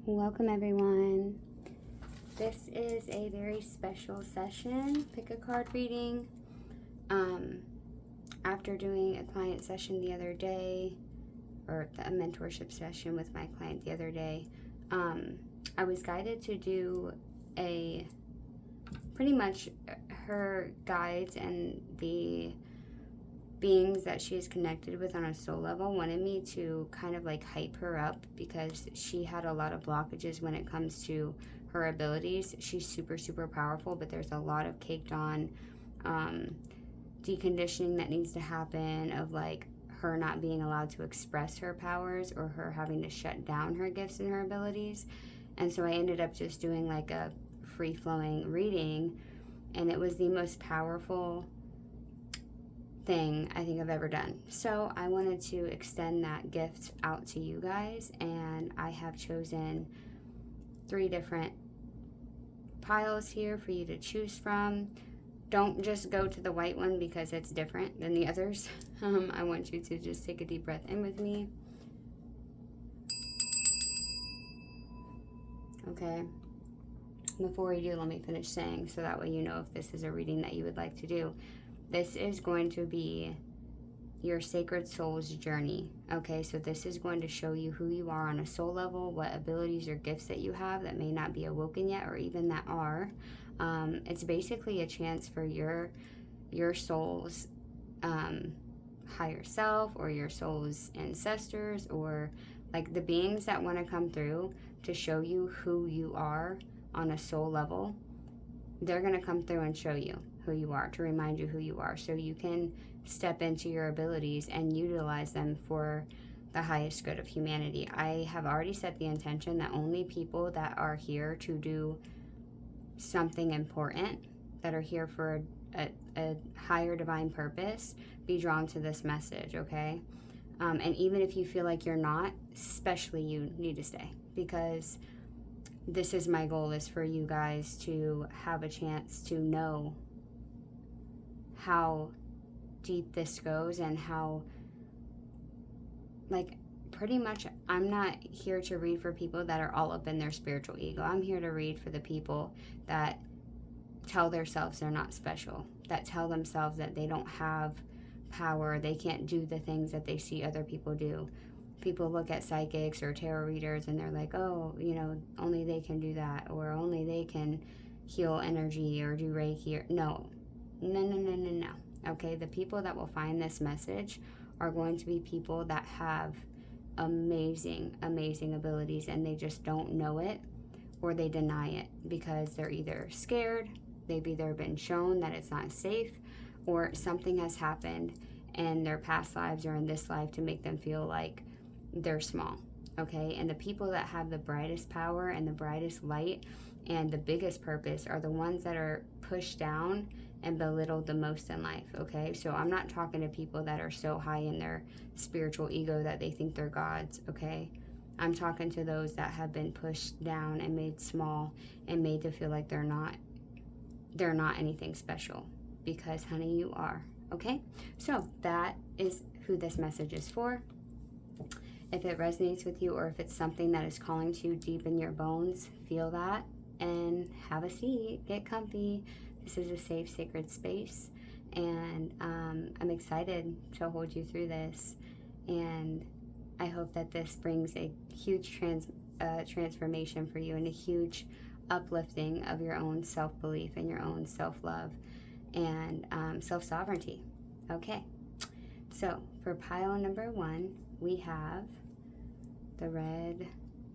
Welcome everyone. This is a very special session, pick a card reading. After doing a client session the other day, or a mentorship session with my client the other day, I was guided to do a pretty much her guides and the beings that she is connected with on a soul level wanted me to kind of like hype her up because she had a lot of blockages when it comes to her abilities. She's super powerful, but there's a lot of caked on deconditioning that needs to happen, of like her not being allowed to express her powers or her having to shut down her gifts and her abilities. And so I ended up just doing like a free-flowing reading, and it was the most powerful thing I think I've ever done. So I wanted to extend that gift out to you guys, and I have chosen 3 different piles here for you to choose from. Don't just go to the white one because it's different than the others. I want you to just take a deep breath in with me. Okay. Before you do, let me finish saying, so that way you know if this is a reading that you would like to do. This is going to be your sacred soul's journey. Okay, so this is going to show you who you are on a soul level, what abilities or gifts that you have that may not be awoken yet, or even that are. It's basically a chance for your soul's higher self, or your soul's ancestors, or like the beings that want to come through to show you who you are on a soul level. They're going to come through and show you who you are, to remind you who you are, so you can step into your abilities and utilize them for the highest good of humanity. I have already set the intention that only people that are here to do something important, that are here for a higher divine purpose, be drawn to this message, okay? And even if you feel like you're not, especially you need to stay, because this is my goal, is for you guys to have a chance to know how deep this goes, and how, like, pretty much I'm not here to read for people that are all up in their spiritual ego. I'm here to read for the people that tell themselves they're not special, that tell themselves that they don't have power, they can't do the things that they see other people do. People look at psychics or tarot readers and they're like, oh, you know, only they can do that, or only they can heal energy or do Reiki. Or no. Okay, the people that will find this message are going to be people that have amazing abilities, and they just don't know it, or they deny it because they're either scared, they've either been shown that it's not safe, or something has happened in their past lives or in this life to make them feel like they're small. Okay, and the people that have the brightest power and the brightest light and the biggest purpose are the ones that are pushed down and belittled the most in life. Okay, so I'm not talking to people that are so high in their spiritual ego that they think they're gods. Okay, I'm talking to those that have been pushed down and made small and made to feel like they're not anything special, because honey, you are. Okay, so that is who this message is for. If it resonates with you, or if it's something that is calling to you deep in your bones, feel that and have a seat, get comfy. This is a safe, sacred space, and I'm excited to hold you through this, and I hope that this brings a huge transformation for you, and a huge uplifting of your own self-belief and your own self-love and self-sovereignty. Okay, so for pile number 1, we have the red.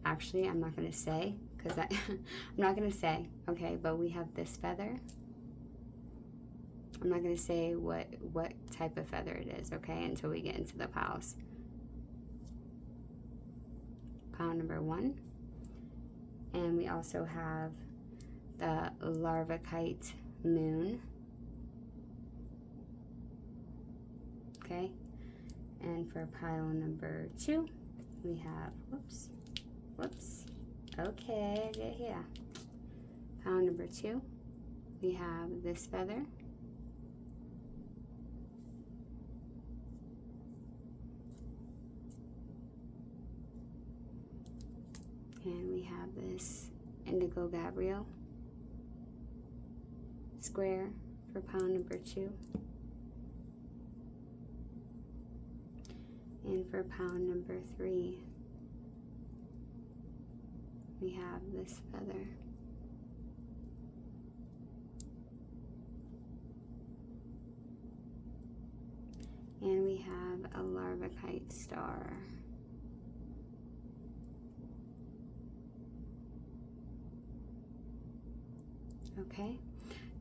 Actually, I'm not going to say, because I'm not going to say, okay, but we have this feather. I'm not going to say what type of feather it is, okay, until we get into the piles. Pile number 1. And we also have the larvacite moon. Okay. And for pile number 2, we have, whoops. Okay, get here. Pile number 2, we have this feather. And we have this Indigo Gabriel square for pile number 2. And for pile number 3, we have this feather. And we have a larvicite star. Okay,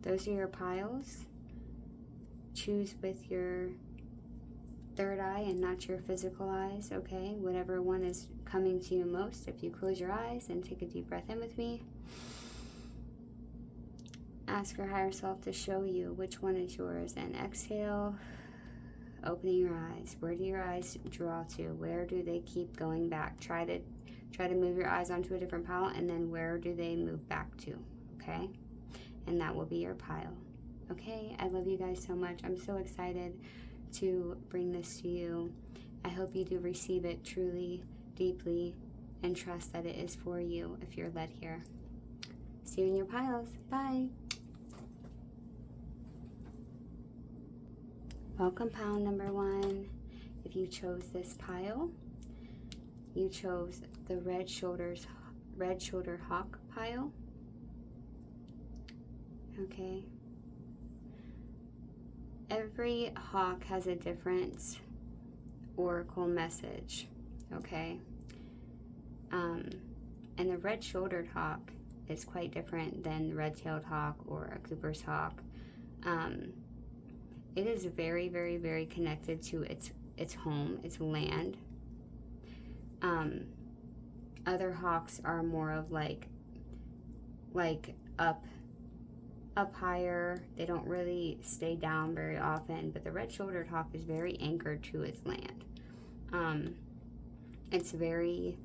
those are your piles. Choose with your third eye and not your physical eyes, okay? Whatever one is coming to you most. If you close your eyes and take a deep breath in with me, ask your higher self to show you which one is yours, and exhale, opening your eyes. Where do your eyes draw to? Where do they keep going back? Try to move your eyes onto a different pile, and then where do they move back to, okay? And that will be your pile. Okay, I love you guys so much. I'm so excited to bring this to you. I hope you do receive it truly, deeply, and trust that it is for you if you're led here. See you in your piles. Bye. Welcome, pile number 1. If you chose this pile, you chose the red shoulder hawk pile. Okay. Every hawk has a different oracle message, okay? And the red-shouldered hawk is quite different than the red-tailed hawk or a Cooper's hawk. It is very, very, very connected to its home, its land. Other hawks are more of like up higher. They don't really stay down very often, but the red-shouldered hawk is very anchored to its land. It's very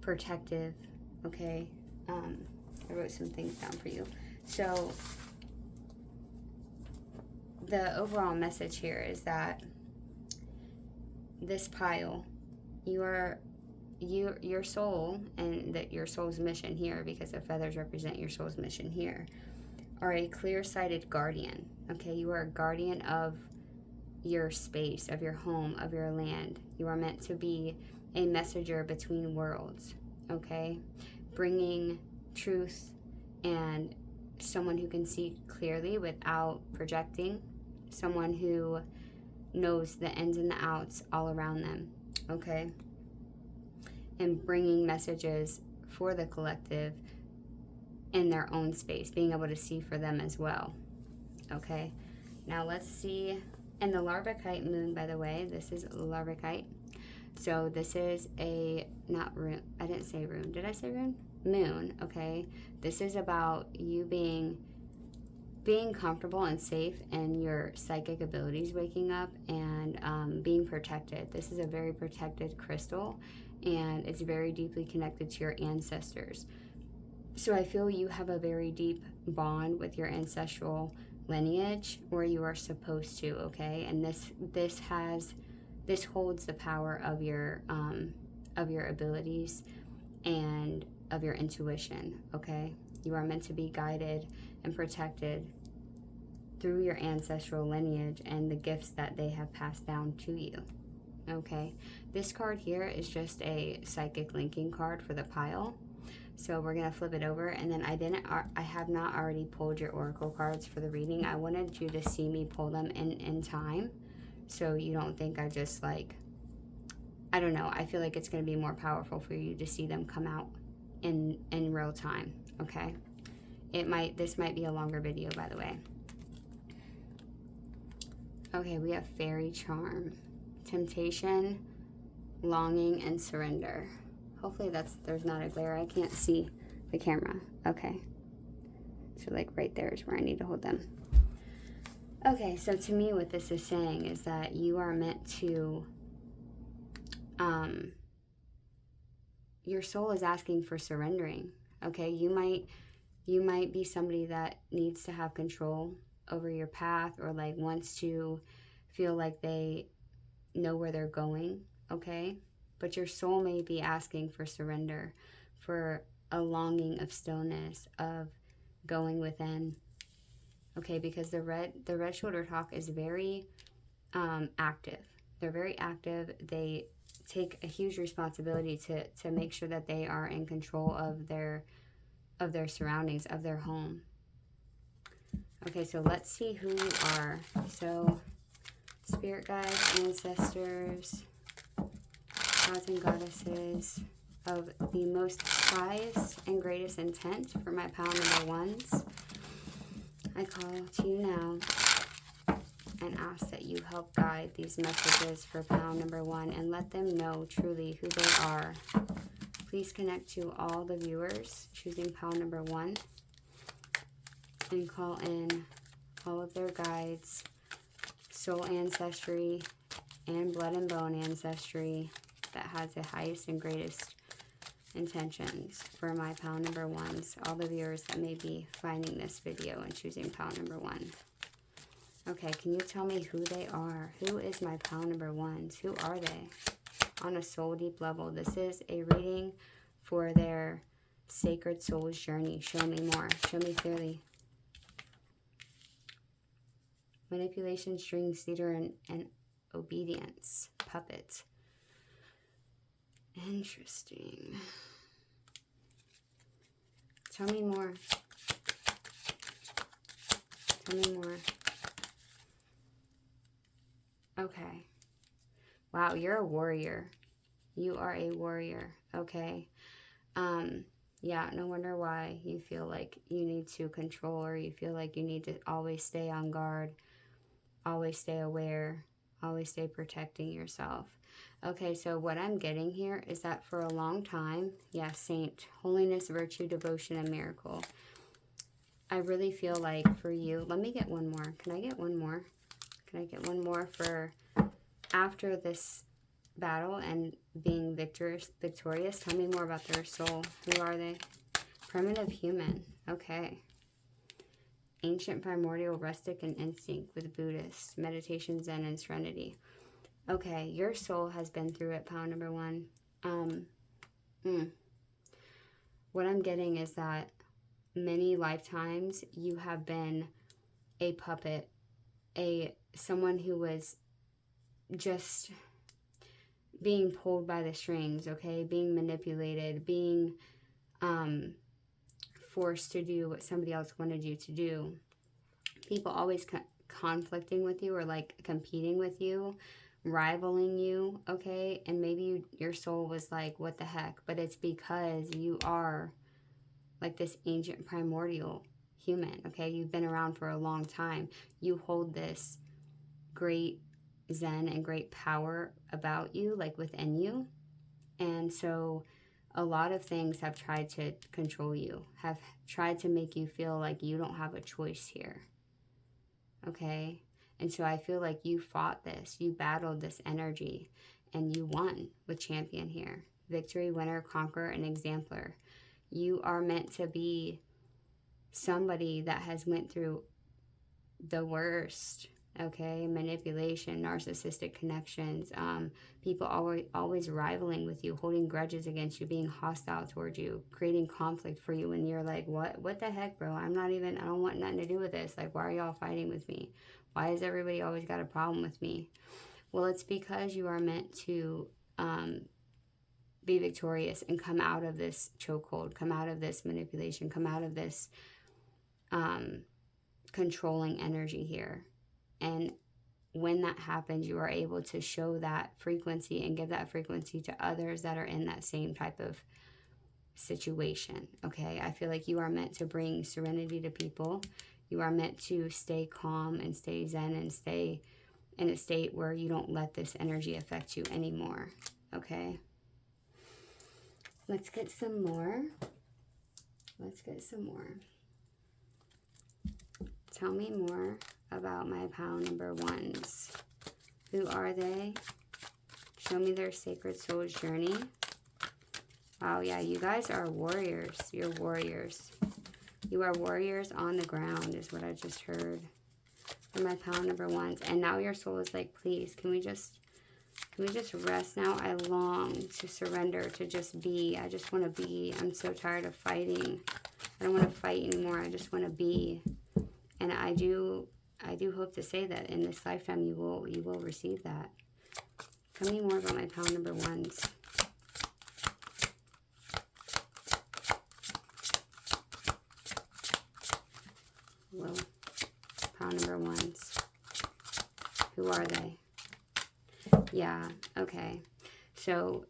protective, okay? I wrote some things down for you. So the overall message here is that this pile, your soul, and that your soul's mission here, because the feathers represent your soul's mission here, are a clear-sighted guardian, okay? You are a guardian of your space, of your home, of your land. You are meant to be a messenger between worlds, okay? Bringing truth and someone who can see clearly without projecting, someone who knows the ins and the outs all around them, okay? And bringing messages for the collective in their own space, being able to see for them as well, okay? Now let's see, and the larvicite moon, by the way, this is larvicite. So this is not rune, I didn't say rune, did I say rune? Moon, okay? This is about you being comfortable and safe in your psychic abilities, waking up and being protected. This is a very protected crystal, and it's very deeply connected to your ancestors. So I feel you have a very deep bond with your ancestral lineage, or you are supposed to, okay? And this holds the power of your abilities and of your intuition, okay? You are meant to be guided and protected through your ancestral lineage and the gifts that they have passed down to you, okay? This card here is just a psychic linking card for the pile. So we're going to flip it over, and then I have not already pulled your oracle cards for the reading. I wanted you to see me pull them in time, so you don't think I just I don't know, I feel like it's going to be more powerful for you to see them come out in real time, okay? This might be a longer video, by the way. Okay, we have fairy charm, temptation, longing, and surrender. Hopefully there's not a glare. I can't see the camera. Okay. So right there is where I need to hold them. Okay, so to me what this is saying is that you are meant to, your soul is asking for surrendering. Okay, you might be somebody that needs to have control over your path, or wants to feel like they know where they're going, okay? But your soul may be asking for surrender, for a longing of stillness, of going within. Okay, because the red shouldered hawk is very active. They're very active. They take a huge responsibility to make sure that they are in control of their surroundings, of their home. Okay, so let's see who you are. So, spirit guides, ancestors, gods and goddesses of the most highest and greatest intent for my pile number ones, I call to you now and ask that you help guide these messages for pile number one and let them know truly who they are. Please connect to all the viewers choosing pile number one and call in all of their guides, soul ancestry, and blood and bone ancestry that has the highest and greatest intentions for my pile number ones, all the viewers that may be finding this video and choosing pile number one. Okay, can you tell me who they are? Who is my pile number ones? Who are they? On a soul deep level, this is a reading for their sacred soul's journey. Show me more. Show me clearly. Manipulation, string, cedar, and obedience. Puppet. Interesting. Tell me more. Tell me more. Okay. Wow, you're a warrior. You are a warrior. Okay. Yeah, no wonder why you feel like you need to control, or you feel like you need to always stay on guard, always stay aware, always stay protecting yourself. Okay, so what I'm getting here is that for a long time, yeah, saint, holiness, virtue, devotion, and miracle. I really feel like for you, let me get one more. Can I get one more? Can I get one more for after this battle and being victorious? Tell me more about their soul. Who are they? Primitive human. Okay. Ancient, primordial, rustic, and instinct with Buddhist. Meditation, Zen, and serenity. Okay, your soul has been through it, pile number one. What I'm getting is that many lifetimes you have been a puppet, someone who was just being pulled by the strings, okay? Being manipulated, being forced to do what somebody else wanted you to do. People always conflicting with you, or like competing with you, rivaling you, okay? And maybe your soul was like, what the heck? But it's because you are like this ancient primordial human, okay? You've been around for a long time. You hold this great zen and great power about you, like within you. And so a lot of things have tried to control you, have tried to make you feel like you don't have a choice here, okay? And so I feel like you fought this, you battled this energy, and you won with champion here. Victory, winner, conqueror, and exemplar. You are meant to be somebody that has went through the worst, okay? Manipulation, narcissistic connections, people always rivaling with you, holding grudges against you, being hostile towards you, creating conflict for you, and you're like, what the heck, bro? I don't want nothing to do with this. Like, why are y'all fighting with me? Why has everybody always got a problem with me? Well, it's because you are meant to be victorious and come out of this chokehold, come out of this manipulation, come out of this controlling energy here. And when that happens, you are able to show that frequency and give that frequency to others that are in that same type of situation, okay? I feel like you are meant to bring serenity to people. You are meant to stay calm and stay zen and stay in a state where you don't let this energy affect you anymore, okay? Let's get some more. Let's get some more. Tell me more about my pile number ones. Who are they? Show me their sacred soul's journey. Wow, yeah, you guys are warriors. You're warriors. You are warriors on the ground is what I just heard. For my pile number ones. And now your soul is like, please, can we just Can we just rest now? I long to surrender, to just be. I just want to be. I'm so tired of fighting. I don't want to fight anymore. I just want to be. And I do hope to say that in this lifetime you will receive that. Tell me more about my pile number ones. Whoa. Pile number ones. Who are they? Yeah, okay. So,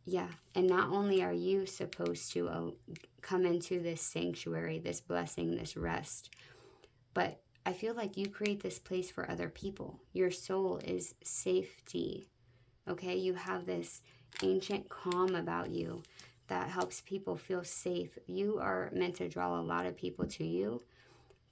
yeah. And not only are you supposed to come into this sanctuary, this blessing, this rest, but I feel like you create this place for other people. Your soul is safety. Okay? You have this ancient calm about you that helps people feel safe. You are meant to draw a lot of people to you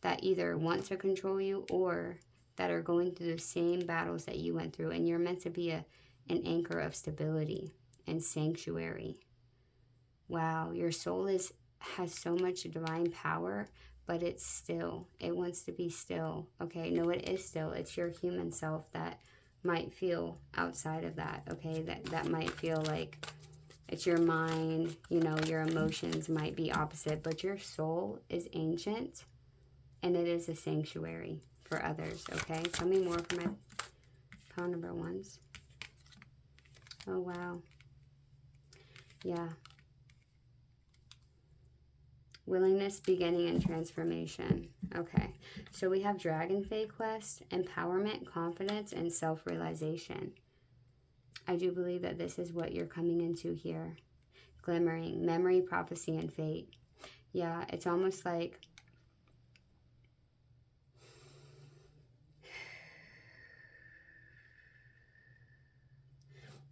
that either want to control you or that are going through the same battles that you went through. And you're meant to be an anchor of stability and sanctuary. Wow, your soul has so much divine power, but it's still. It wants to be still. Okay, no, it is still. It's your human self that might feel outside of that. Okay, that might feel like it's your mind. You know, your emotions might be opposite, but your soul is ancient, and it is a sanctuary for others. Okay, tell me more for my pile number ones. Oh wow, yeah. Willingness, beginning, and transformation. Okay, so we have Dragon Fae Quest, empowerment, confidence, and self-realization. I do believe that this is what you're coming into here. Glimmering, memory, prophecy, and fate. Yeah, it's almost like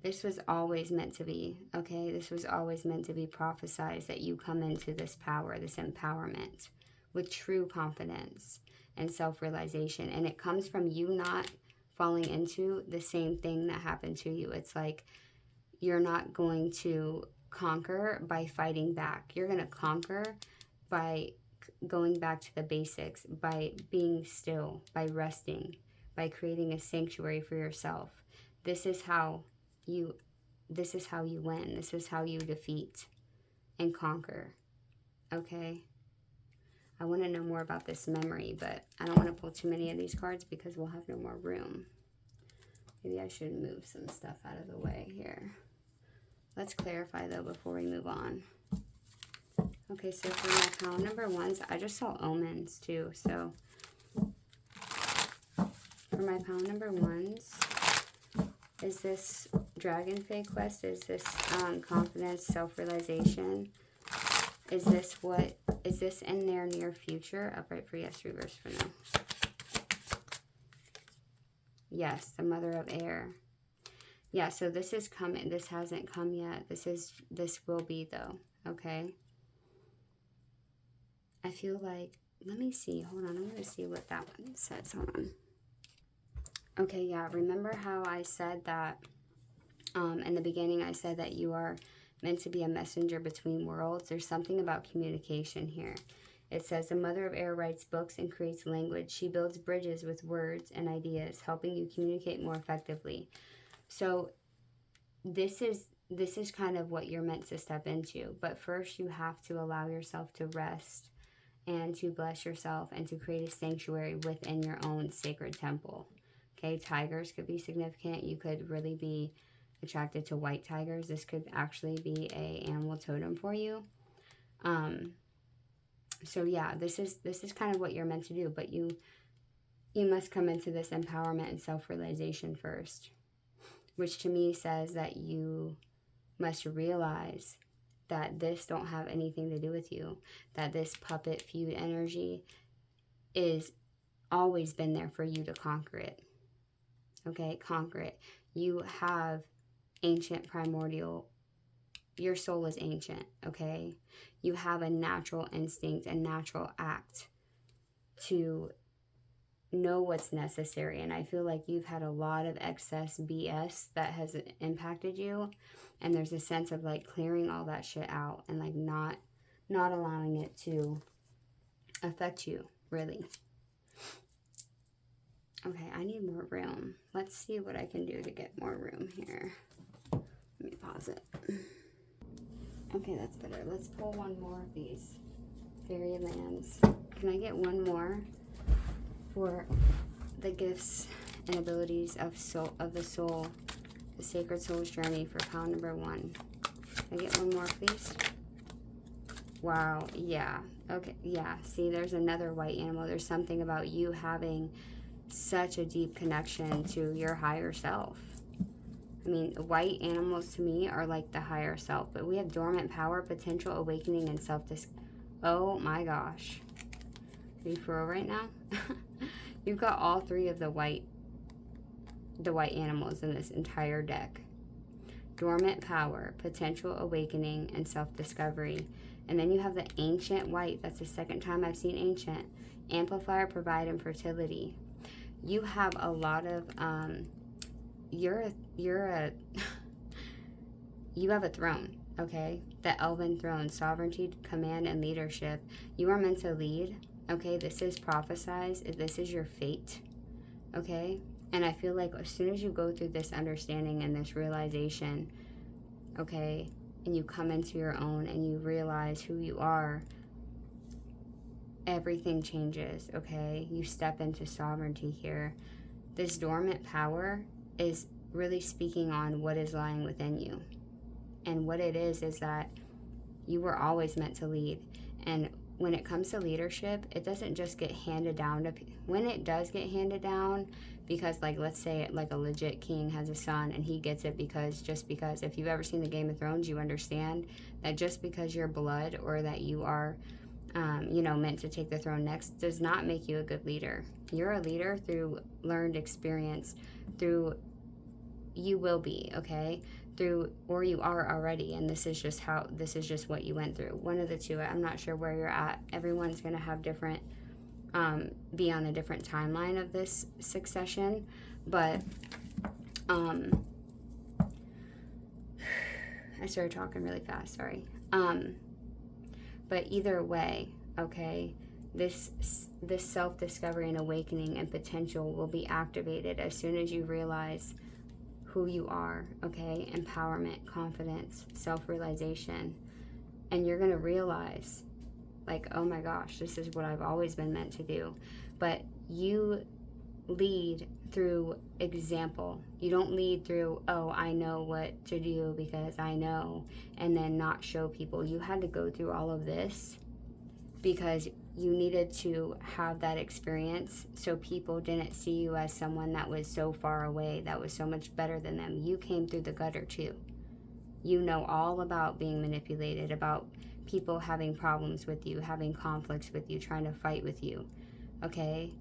this was always meant to be, okay? This was always meant to be prophesized, that you come into this power, this empowerment with true confidence and self-realization. And it comes from you not falling into the same thing that happened to you. It's like you're not going to conquer by fighting back. You're going to conquer by going back to the basics, by being still, by resting, by creating a sanctuary for yourself. This is how you win. This is how you defeat and conquer. Okay? I want to know more about this memory, but I don't want to pull too many of these cards because we'll have no more room. Maybe I should move some stuff out of the way here. Let's clarify though before we move on. Okay, so for my pile number ones, I just saw omens too. So for my pile number ones, is this Dragon Fae Quest? Is this confidence, self-realization? Is this in their near future? Upright for yes, reverse for no. Yes, the Mother of Air. Yeah, so this is coming. This hasn't come yet. This will be though, okay? I feel like, let me see. Hold on, I'm going to see what that one says. Hold on. Okay, yeah, remember how I said that in the beginning, I said that you are meant to be a messenger between worlds. There's something about communication here. It says, the Mother of Air writes books and creates language. She builds bridges with words and ideas, helping you communicate more effectively. So this is kind of what you're meant to step into. But first, you have to allow yourself to rest and to bless yourself and to create a sanctuary within your own sacred temple. Okay, tigers could be significant. You could really be attracted to white tigers. This could actually be a animal totem for you. So yeah, this is kind of what you're meant to do, but you must come into this empowerment and self-realization first, which to me says that you must realize that this don't have anything to do with you, that this puppet feud energy is always been there for you to conquer it. Okay, conquer it. You have ancient primordial, your soul is ancient, okay? You have a natural instinct, a natural act to know what's necessary. And I feel like you've had a lot of excess BS that has impacted you. And there's a sense of like clearing all that shit out and like not allowing it to affect you, really. Okay, I need more room. Let's see what I can do to get more room here. Let me pause it. Okay, that's better. Let's pull one more of these fairy lands. Can I get one more for the gifts and abilities of the soul, the sacred soul's journey for pile number 1? Can I get one more, please? Wow, yeah. Okay, yeah. See, there's another white animal. There's something about you having such a deep connection to your higher self. I mean, white animals to me are like the higher self, but we have dormant power, potential, awakening, and oh my gosh. Are you for real right now? You've got all 3 of the white animals in this entire deck. Dormant power, potential, awakening, and self-discovery. And then you have the ancient white. That's the second time I've seen ancient. Amplifier, provide, and fertility. You have a lot of you have a throne, okay? The elven throne, sovereignty, command, and leadership. You are meant to lead, okay? This is prophesized. This is your fate, okay? And I feel like as soon as you go through this understanding and this realization, okay, and you come into your own and you realize who you are, everything changes, okay? You step into sovereignty here. This dormant power is really speaking on what is lying within you. And what it is that you were always meant to lead. And when it comes to leadership, it doesn't just get handed down to when it does get handed down, because like let's say like a legit king has a son and he gets it because if you've ever seen the Game of Thrones, you understand that just because you're blood or that you are meant to take the throne next does not make you a good leader. You're a leader through learned experience, through you will be, okay? Through, or you are already, and this is just what you went through. One of the two. I'm not sure where you're at. Everyone's going to have different, be on a different timeline of this succession, but I started talking really fast, sorry. But either way, okay, this self-discovery and awakening and potential will be activated as soon as you realize who you are, okay? Empowerment, confidence, self-realization. And you're going to realize, like, oh my gosh, this is what I've always been meant to do. But you lead through example. You don't lead through, oh, I know what to do because I know, and then not show people. You had to go through all of this because you needed to have that experience so people didn't see you as someone that was so far away, that was so much better than them. You came through the gutter too. You know all about being manipulated, about people having problems with you, having conflicts with you, trying to fight with you, okay?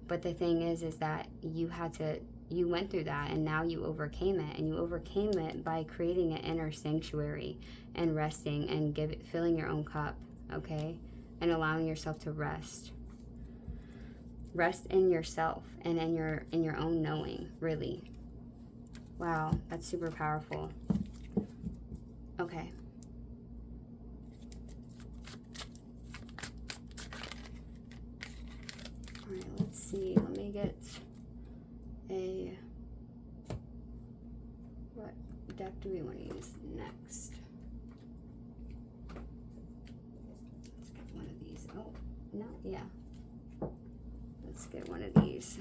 But the thing is that you went through that, and now you overcame it, and you overcame it by creating an inner sanctuary and resting and filling your own cup, okay? And allowing yourself to rest in yourself and in your own knowing, really. Wow, that's super powerful. Okay. All right, let's see. Let me get what deck do we want to use next? Let's get one of these. Oh, no, yeah. Let's get one of these.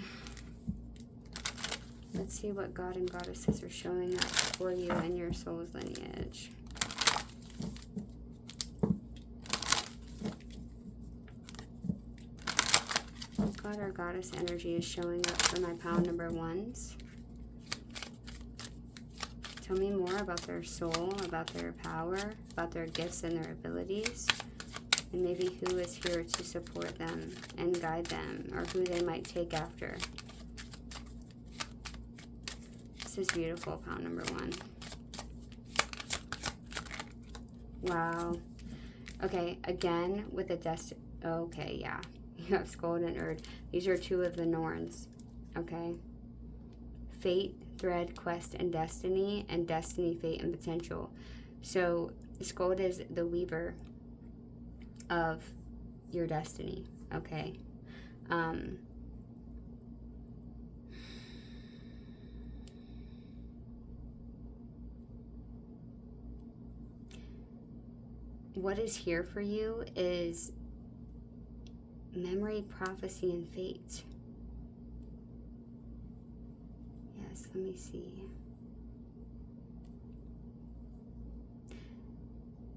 Let's see what God and Goddesses are showing up for you and your soul's lineage. God or Goddess energy is showing up for my pile number 1s. Tell me more about their soul, about their power, about their gifts and their abilities, and maybe who is here to support them and guide them, or who they might take after. This is beautiful, pile number 1. Wow. Okay, again with the okay, yeah. You have Skuld and Erd. These are 2 of the Norns, okay? Fate, thread, quest, and destiny, fate, and potential. So Skuld is the weaver of your destiny, okay? what is here for you is memory, prophecy, and fate. Yes, let me see.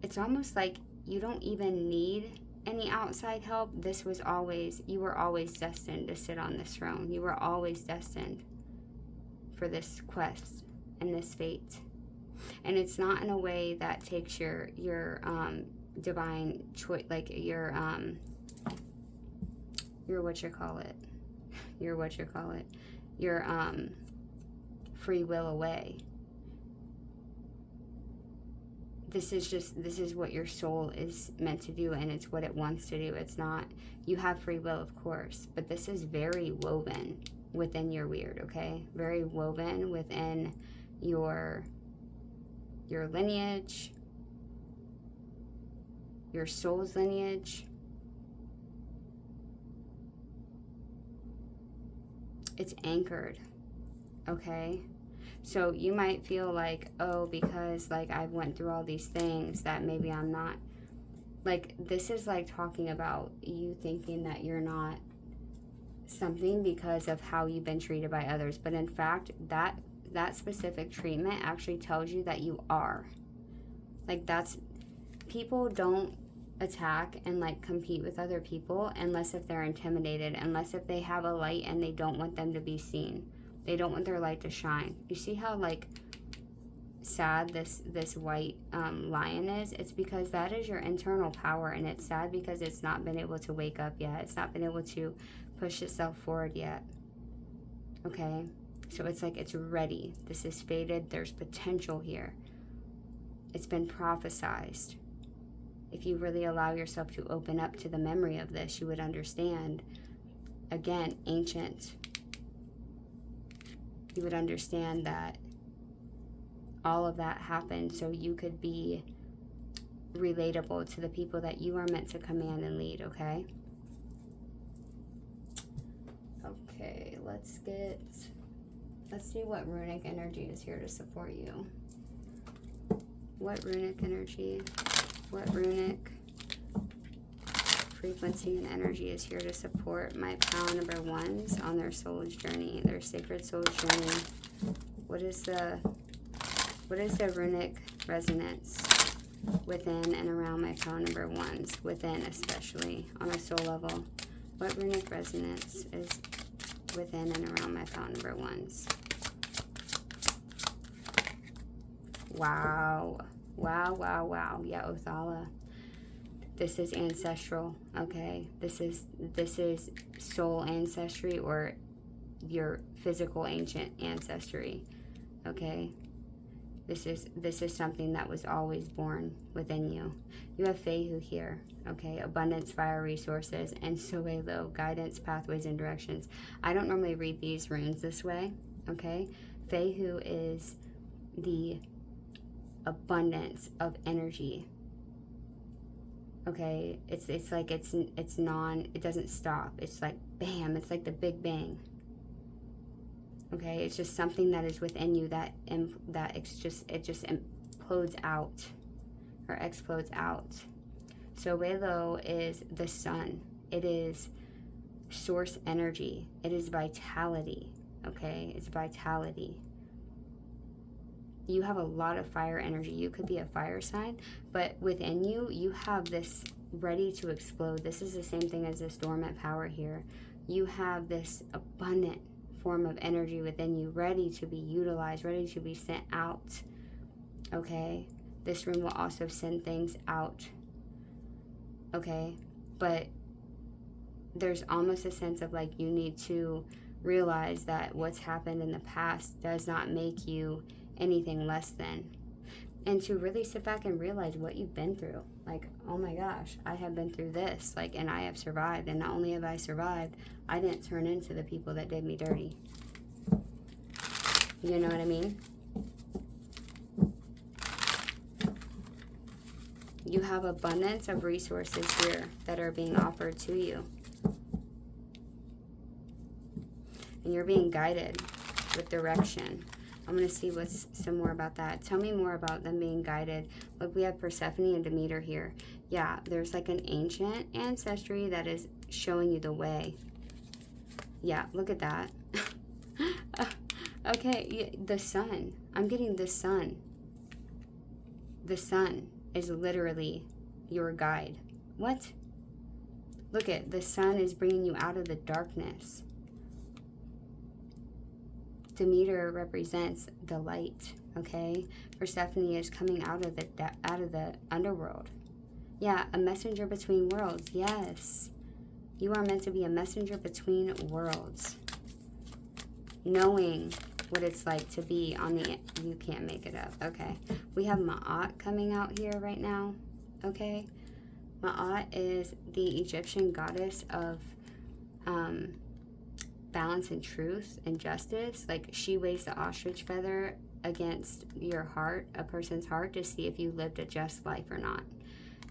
It's almost like you don't even need any outside help. You were always destined to sit on this throne. You were always destined for this quest and this fate. And it's not in a way that takes your divine choice, like your free will away. This is what your soul is meant to do, and it's what it wants to do. It's not, you have free will, of course, but this is very woven within your weird, okay? Very woven within your lineage, your soul's lineage. It's anchored, okay? So you might feel like, oh, because like I've went through all these things that maybe I'm not, like, this is like talking about you thinking that you're not something because of how you've been treated by others. But in fact, that specific treatment actually tells you that you are. Like, people don't attack and like compete with other people unless if they're intimidated, unless if they have a light and they don't want them to be seen. They don't want their light to shine. You see how like sad this white lion is? It's because that is your internal power, and it's sad because it's not been able to wake up yet. It's not been able to push itself forward yet. Okay? So it's like it's ready. This is fated. There's potential here. It's been prophesized. If you really allow yourself to open up to the memory of this, you would understand, again, ancient. You would understand that all of that happened so you could be relatable to the people that you are meant to command and lead, okay? Okay, let's see what runic energy is here to support you. What runic energy, what runic frequency and energy is here to support my power number ones on their soul's journey, their sacred soul's journey? What is the runic resonance within and around my power number ones, within especially on a soul level? What runic resonance is within and around my power number ones? Wow. Yeah, Othala. This is ancestral, okay? This is soul ancestry, or your physical ancient ancestry, okay? This is something that was always born within you. You have Fehu here, okay? Abundance, fire, resources, and Soelo, guidance, pathways, and directions. I don't normally read these runes this way, okay? Fehu is the abundance of energy. Okay, it doesn't stop. It's like bam, it's like the Big Bang. Okay, it's just something that is within you that it just implodes out or explodes out. So Welo is the sun. It is source energy. It is vitality. Okay, it's vitality. You have a lot of fire energy. You could be a fire sign, but within you, you have this ready to explode. This is the same thing as this dormant power here. You have this abundant form of energy within you, ready to be utilized, ready to be sent out. Okay? This room will also send things out. Okay? But there's almost a sense of like you need to realize that what's happened in the past does not make you anything less than, and to really sit back and realize what you've been through. Like, oh my gosh, I have been through this, like, and I have survived. And not only have I survived, I didn't turn into the people that did me dirty. You know what I mean? You have abundance of resources here that are being offered to you, and you're being guided with direction. I'm going to see what's some more about that. Tell me more about them being guided. Look, we have Persephone and Demeter here. Yeah, there's like an ancient ancestry that is showing you the way. Yeah, look at that. Okay, the sun. I'm getting the sun. The sun is literally your guide. What? Look at, the sun is bringing you out of the darkness. Demeter represents the light, okay? Persephone is coming out of the underworld. Yeah, a messenger between worlds. Yes. You are meant to be a messenger between worlds. Knowing what it's like to be on the... You can't make it up. Okay. We have Ma'at coming out here right now. Okay. Ma'at is the Egyptian goddess of balance and truth and justice. Like, she waves the ostrich feather against your heart, a person's heart, to see if you lived a just life or not.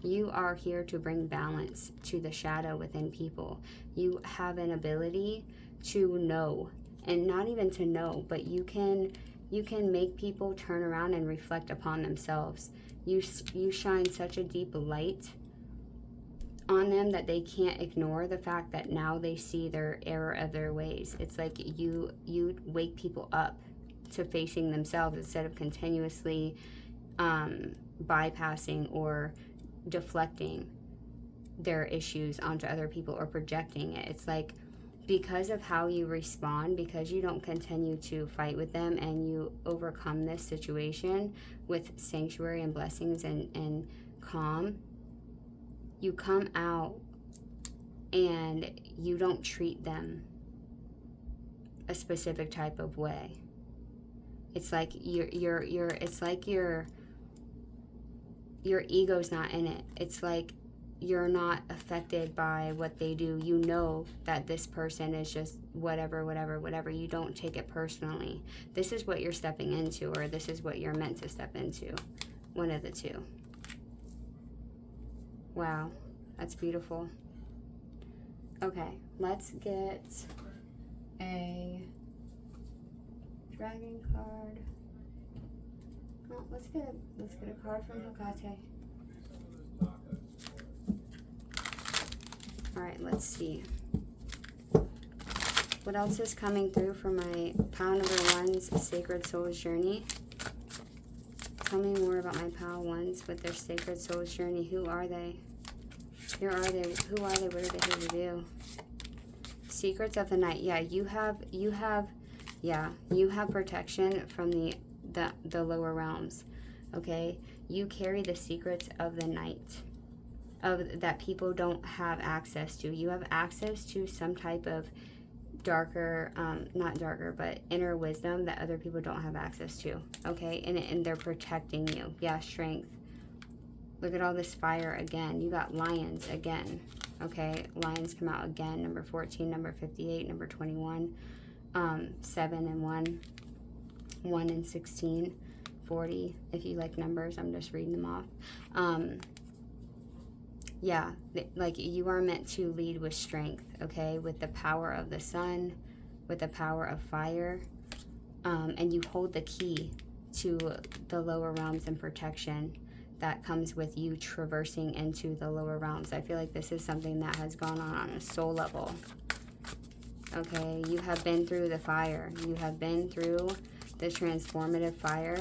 You are here to bring balance to the shadow within people. You have an ability to know, and not even to know, but you can make people turn around and reflect upon themselves. You shine such a deep light on them that they can't ignore the fact that now they see their error of their ways. It's like you wake people up to facing themselves instead of continuously bypassing or deflecting their issues onto other people or projecting it. It's like, because of how you respond, because you don't continue to fight with them and you overcome this situation with sanctuary and blessings and calm, you come out and you don't treat them a specific type of way. It's like your ego's not in it. It's like you're not affected by what they do. You know that this person is just whatever. You don't take it personally. This is what you're stepping into, or this is what you're meant to step into. One of the two. Wow, that's beautiful. Okay, let's get a dragon card. Oh, let's get a card from Hecate. All right, let's see. What else is coming through for my Pile number 1's Sacred Soul's Journey? Tell me more about my Pile 1s with their Sacred Soul's Journey. Who are they? Who are they? What are they here to do? Secrets of the Night. Yeah, you have protection from the lower realms. Okay? You carry the secrets of the night, that people don't have access to. You have access to some type of darker, not darker, but inner wisdom that other people don't have access to. Okay? And they're protecting you. Yeah, strength. Look at all this fire again. You got lions again. Okay? Lions come out again. Number 14, number 58, number 21, 7 and 1, 1 and 16, 40. If you like numbers, I'm just reading them off. Yeah, like, you are meant to lead with strength, okay? With the power of the sun, with the power of fire. And you hold the key to the lower realms and protection that comes with you traversing into the lower realms. I feel like this is something that has gone on a soul level. Okay, you have been through the fire. You have been through the transformative fire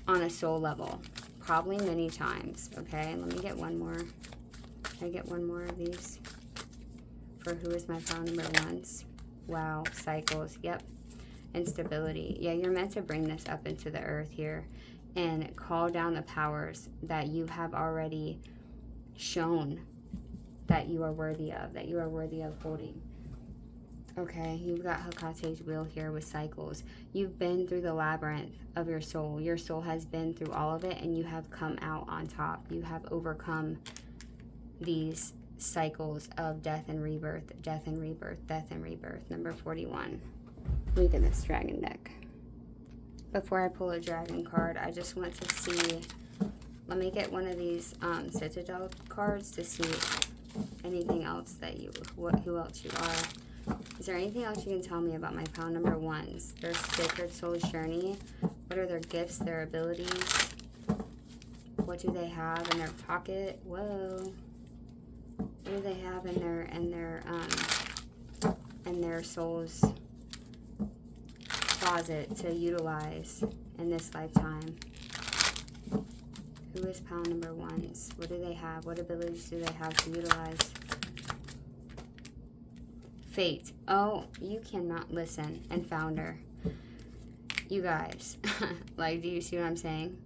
on a soul level. Probably many times. Okay, let me get one more. Can I get one more of these? For who is my Pile number 1s? Wow, cycles. Yep. Instability. Yeah, you're meant to bring this up into the earth here and call down the powers that you have already shown that you are worthy of, that you are worthy of holding. Okay, you've got Hecate's wheel here with cycles. You've been through the labyrinth of your soul. Your soul has been through all of it, and you have come out on top. You have overcome these cycles of death and rebirth, death and rebirth, death and rebirth. Number 41. Look at this dragon deck. Before I pull a dragon card, I just want to see, let me get one of these Citadel cards to see anything else that who else you are. Is there anything else you can tell me about my pile number ones? Their sacred soul's journey. What are their gifts, their abilities? What do they have in their pocket? Whoa. What do they have in their soul's closet to utilize in this lifetime? Who is pile number ones? What do they have? What abilities do they have to utilize? Fate. Oh, you cannot listen. And founder. You guys, like, do you see what I'm saying?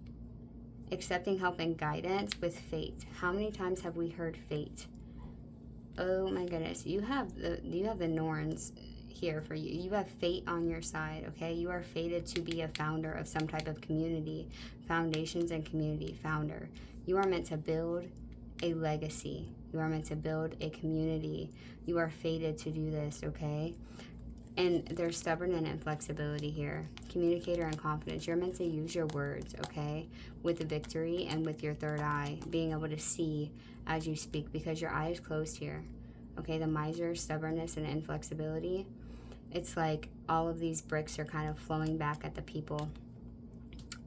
Accepting help and guidance with fate. How many times have we heard fate? Oh my goodness. You have the Norns here for you. You have fate on your side, okay? You are fated to be a founder of some type of community, foundations and community founder. You are meant to build a legacy. You are meant to build a community. You are fated to do this, okay? And there's stubborn and inflexibility here. Communicator and confidence. You're meant to use your words, okay? With the victory and with your third eye. Being able to see as you speak because your eye is closed here. Okay, the miser, stubbornness, and inflexibility. It's like all of these bricks are kind of flowing back at the people.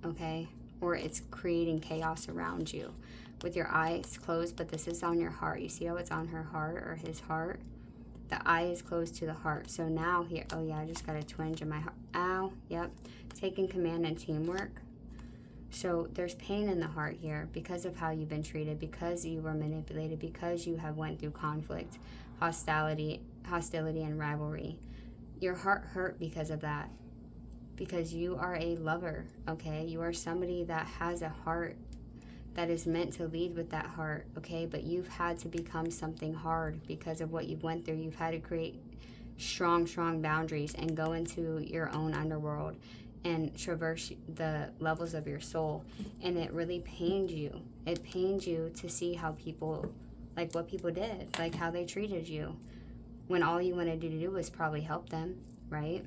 Okay? Or it's creating chaos around you. With your eyes closed, but this is on your heart. You see how it's on her heart or his heart? The eye is closed to the heart. So now here, oh yeah, I just got a twinge in my heart. Ow, yep. Taking command and teamwork. So there's pain in the heart here because of how you've been treated, because you were manipulated, because you have went through conflict, hostility and rivalry. Your heart hurt because of that. Because you are a lover, okay? You are somebody that has a heart that is meant to lead with that heart, okay? But you've had to become something hard because of what you've went through. You've had to create strong boundaries and go into your own underworld and traverse the levels of your soul. And it really pained you. It pained you to see how people, like what people did, like how they treated you, when all you wanted to do was probably help them, right?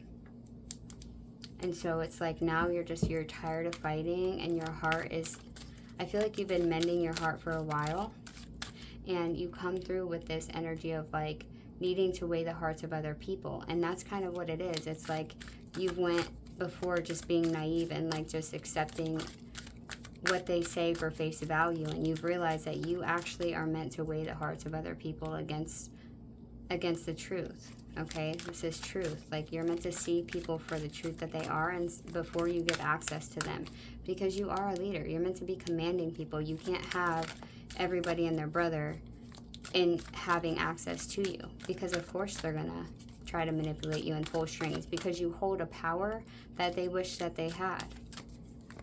And so it's like now you're tired of fighting, and your heart is, I feel like you've been mending your heart for a while, and you come through with this energy of like needing to weigh the hearts of other people. And that's kind of what it is. It's like you went before just being naive and like just accepting what they say for face value, and you've realized that you actually are meant to weigh the hearts of other people against the truth. Okay, this is truth. Like, you're meant to see people for the truth that they are, and before you give access to them, because you are a leader. You're meant to be commanding people. You can't have everybody and their brother in having access to you, because of course they're gonna try to manipulate you and pull strings, because you hold a power that they wish that they had.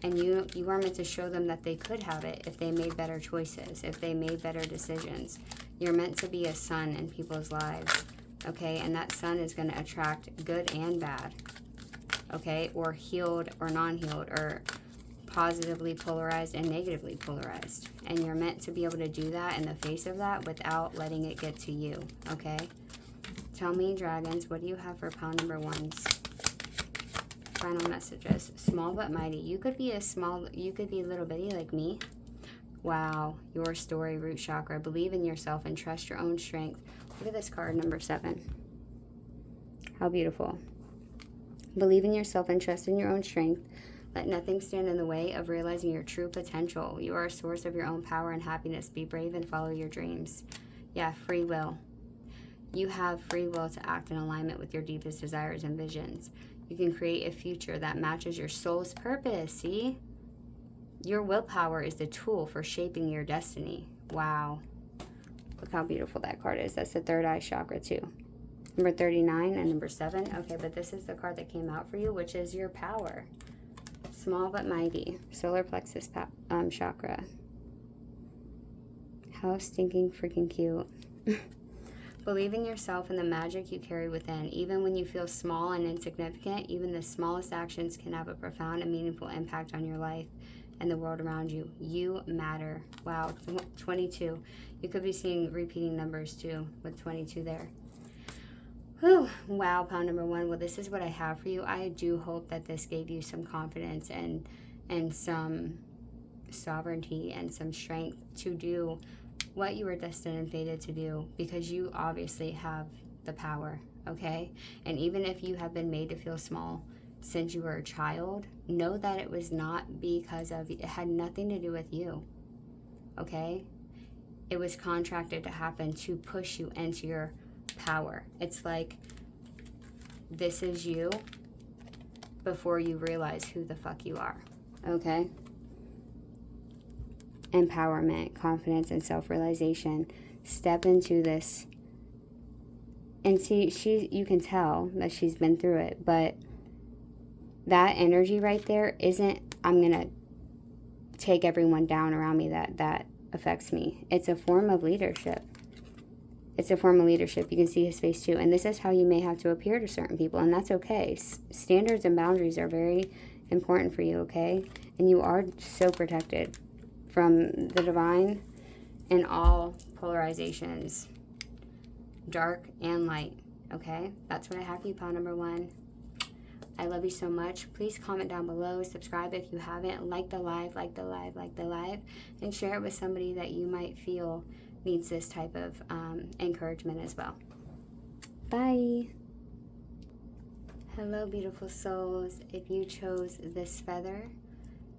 And you are meant to show them that they could have it if they made better choices, if they made better decisions. You're meant to be a sun in people's lives, okay? And that sun is going to attract good and bad, okay? Or healed or non-healed, or positively polarized and negatively polarized. And you're meant to be able to do that in the face of that without letting it get to you, okay? Tell me, dragons, what do you have for pile number ones? Final messages. Small but mighty. You could be little bitty like me. Wow. Your story, root chakra. Believe in yourself and trust your own strength. Look at this card, number 7. How beautiful. Believe in yourself and trust in your own strength. Let nothing stand in the way of realizing your true potential. You are a source of your own power and happiness. Be brave and follow your dreams. Yeah, free will. You have free will to act in alignment with your deepest desires and visions. You can create a future that matches your soul's purpose, see? Your willpower is the tool for shaping your destiny. Wow. Look how beautiful that card is. That's the third eye chakra too. Number 39 and number 7. Okay, but this is the card that came out for you, which is your power. Small but mighty. Solar plexus chakra. How stinking freaking cute. Believe in yourself and the magic you carry within. Even when you feel small and insignificant, even the smallest actions can have a profound and meaningful impact on your life and the world around you. You matter. Wow, 22. You could be seeing repeating numbers too with 22 there. Whew. Wow, pile number 1. Well, this is what I have for you. I do hope that this gave you some confidence and some sovereignty and some strength to do what you were destined and fated to do, because you obviously have the power, okay? And even if you have been made to feel small since you were a child, know that it was not because of, it had nothing to do with you, okay? It was contracted to happen to push you into your power. It's like, this is you before you realize who the fuck you are, okay? Empowerment, confidence, and self-realization. Step into this and see, you can tell that she's been through it, but that energy right there isn't, I'm gonna take everyone down around me that affects me. It's a form of leadership. It's a form of leadership. You can see his face too. And this is how you may have to appear to certain people, and that's okay. Standards and boundaries are very important for you, okay? And you are so protected from the divine in all polarizations, dark and light, okay? That's what I have for you, pile number 1. I love you so much. Please comment down below. Subscribe if you haven't. Like the live, and share it with somebody that you might feel needs this type of encouragement as well. Bye. Hello, beautiful souls. If you chose this feather,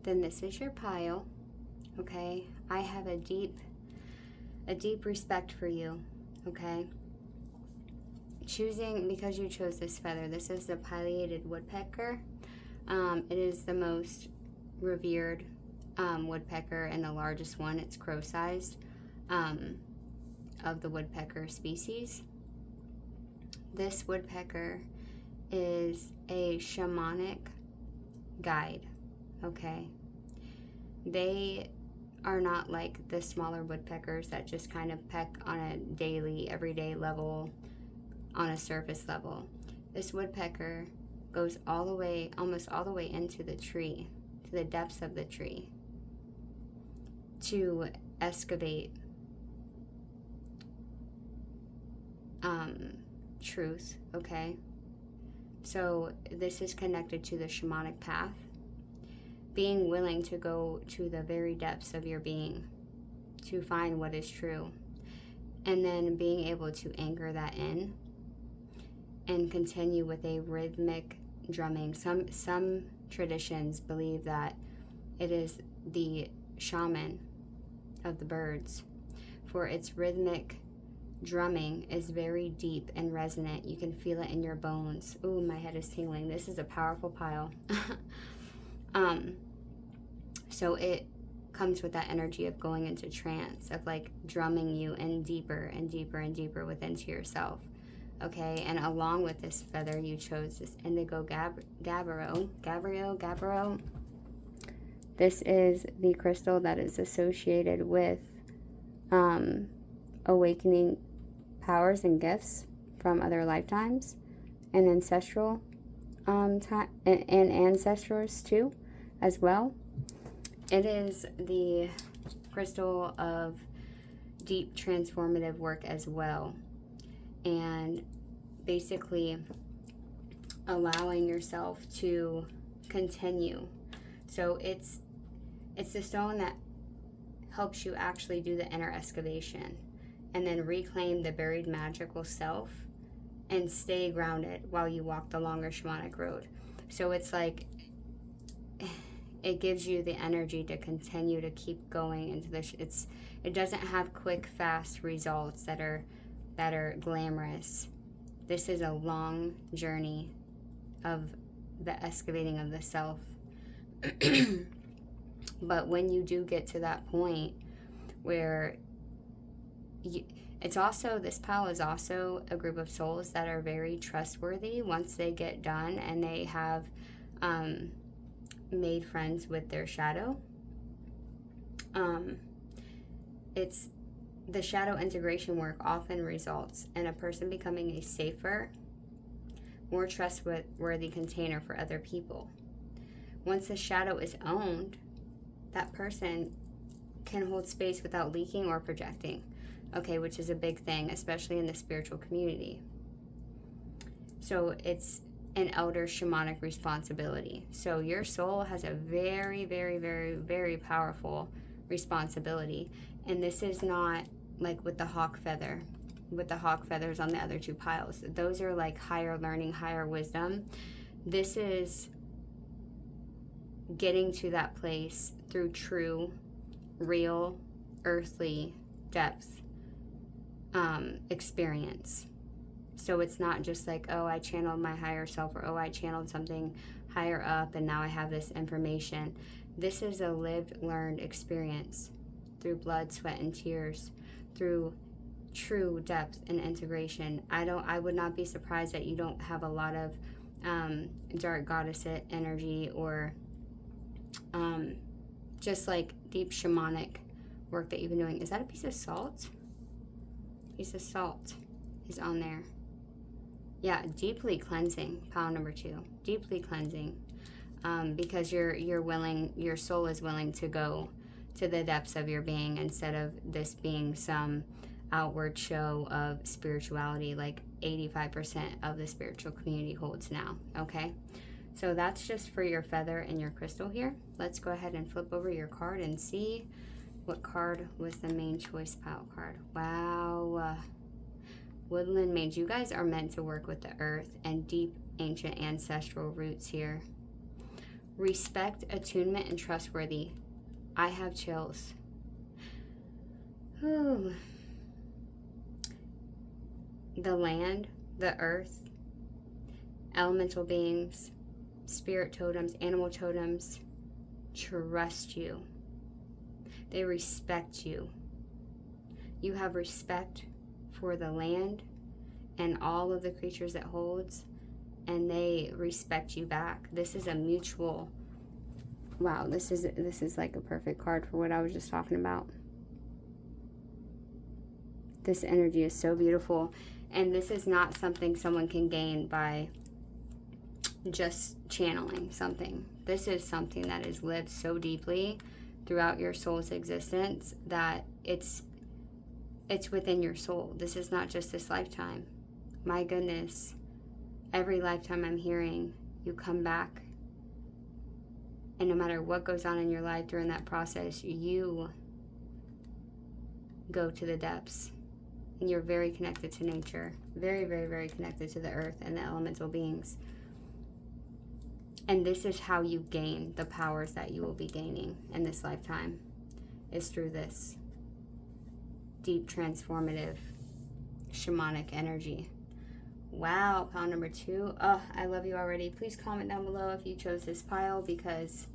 then this is your pile, okay? I have a deep respect for you, okay? Because you chose this feather, this is the pileated woodpecker. It is the most revered woodpecker and the largest one. It's crow-sized of the woodpecker species. This woodpecker is a shamanic guide, okay? They are not like the smaller woodpeckers that just kind of peck on a daily, everyday level, on a surface level. This woodpecker goes almost all the way into the tree, to the depths of the tree, to excavate truth, okay? So this is connected to the shamanic path, being willing to go to the very depths of your being to find what is true, and then being able to anchor that in and continue with a rhythmic drumming. Some traditions believe that it is the shaman of the birds, for its rhythmic drumming is very deep and resonant. You can feel it in your bones. Ooh, my head is tingling. This is a powerful pile. So it comes with that energy of going into trance, of like drumming you in deeper and deeper and deeper within to yourself. Okay, and along with this feather, you chose this indigo gabbro. This is the crystal that is associated with awakening powers and gifts from other lifetimes and ancestral time and ancestors too, as well. It is the crystal of deep transformative work as well, and basically allowing yourself to continue. So it's the stone that helps you actually do the inner excavation and then reclaim the buried magical self and stay grounded while you walk the longer shamanic road. So it's like it gives you the energy to continue to keep going into this. It doesn't have quick, fast results that are glamorous. This is a long journey of the excavating of the self. But when you do get to that point where this pile is also a group of souls that are very trustworthy once they get done and they have made friends with their shadow. It's the shadow integration work often results in a person becoming a safer, more trustworthy container for other people. Once the shadow is owned, that person can hold space without leaking or projecting, okay, which is a big thing, especially in the spiritual community. So it's an elder shamanic responsibility. So your soul has a very, very, very, very powerful responsibility. And this is not like with the hawk feather. with the hawk feathers on the other 2 piles. Those are like higher learning, higher wisdom. This is getting to that place through true, real, earthly depth experience. So it's not just like, oh, I channeled my higher self, or oh, I channeled something higher up and now I have this information. This is a lived, learned experience through blood, sweat, and tears, through true depth and integration. I would not be surprised that you don't have a lot of dark goddess energy, or just like deep shamanic work that you've been doing. Is that a piece of salt? Piece of salt is on there. Yeah, deeply cleansing, pile number 2. Deeply cleansing, because you're willing, your soul is willing to go to the depths of your being, instead of this being some outward show of spirituality like 85% of the spiritual community holds now. Okay, so that's just for your feather and your crystal here. Let's go ahead and flip over your card and see what card was the main choice pile card. Wow. Woodland Mage, you guys are meant to work with the earth and deep ancient ancestral roots here. Respect, attunement, and trustworthy. I have chills. Whew. The land, the earth, elemental beings, spirit totems, animal totems, trust you. They respect you. You have respect for the land and all of the creatures it holds, and they respect you back. This is a mutual, wow, this is like a perfect card for what I was just talking about. This energy is so beautiful, and this is not something someone can gain by just channeling something. This is something that is lived so deeply throughout your soul's existence that it's within your soul. This is not just this lifetime. My goodness, every lifetime I'm hearing you come back, and no matter what goes on in your life during that process, you go to the depths, and you're very connected to nature, very, very, very connected to the earth and the elemental beings. And this is how you gain the powers that you will be gaining in this lifetime, is through this deep, transformative, shamanic energy. Wow, pile number 2. Oh, I love you already. Please comment down below if you chose this pile, because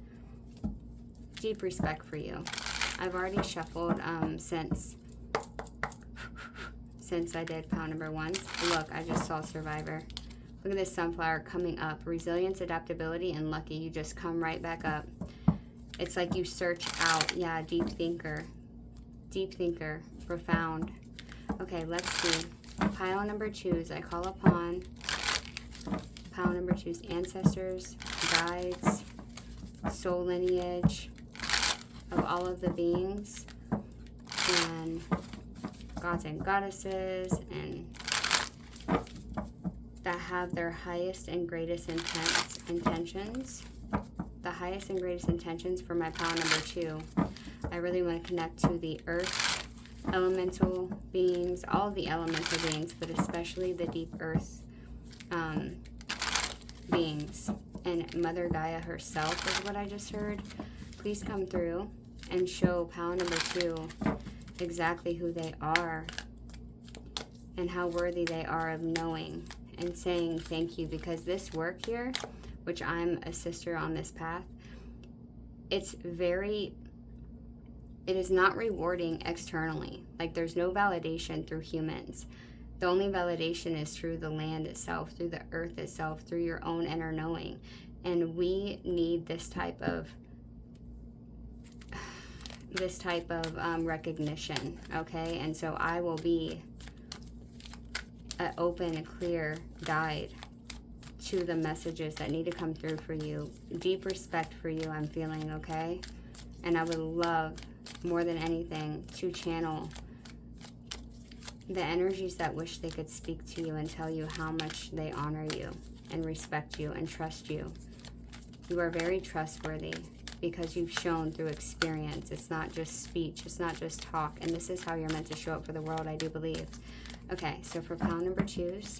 deep respect for you. I've already shuffled since I did pile number 1. Look, I just saw Survivor. Look at this sunflower coming up. Resilience, adaptability, and lucky. You just come right back up. It's like you search out. Yeah, deep thinker. Deep thinker. Profound. Okay, let's see. Pile number 2's I call upon. Pile number 2's ancestors, guides, soul lineage of all of the beings, and gods and goddesses, and that have their highest and greatest intentions. The highest and greatest intentions for my pile number 2. I really want to connect to the earth, elemental beings, all of the elemental beings, but especially the deep earth beings. And Mother Gaia herself is what I just heard. Please come through and show pile number 2 exactly who they are and how worthy they are of knowing and saying thank you, because this work here, which I'm a sister on this path, it is not rewarding externally. Like, there's no validation through humans. The only validation is through the land itself, through the earth itself, through your own inner knowing. And we need this type of recognition, okay? And so I will be an open, clear guide to the messages that need to come through for you. Deep respect for you, I'm feeling, okay? And I would love, more than anything, to channel the energies that wish they could speak to you and tell you how much they honor you and respect you and trust you. You are very trustworthy. because you've shown through experience. It's not just speech. It's not just talk. And this is how you're meant to show up for the world, I do believe. Okay, so for pile number 2s,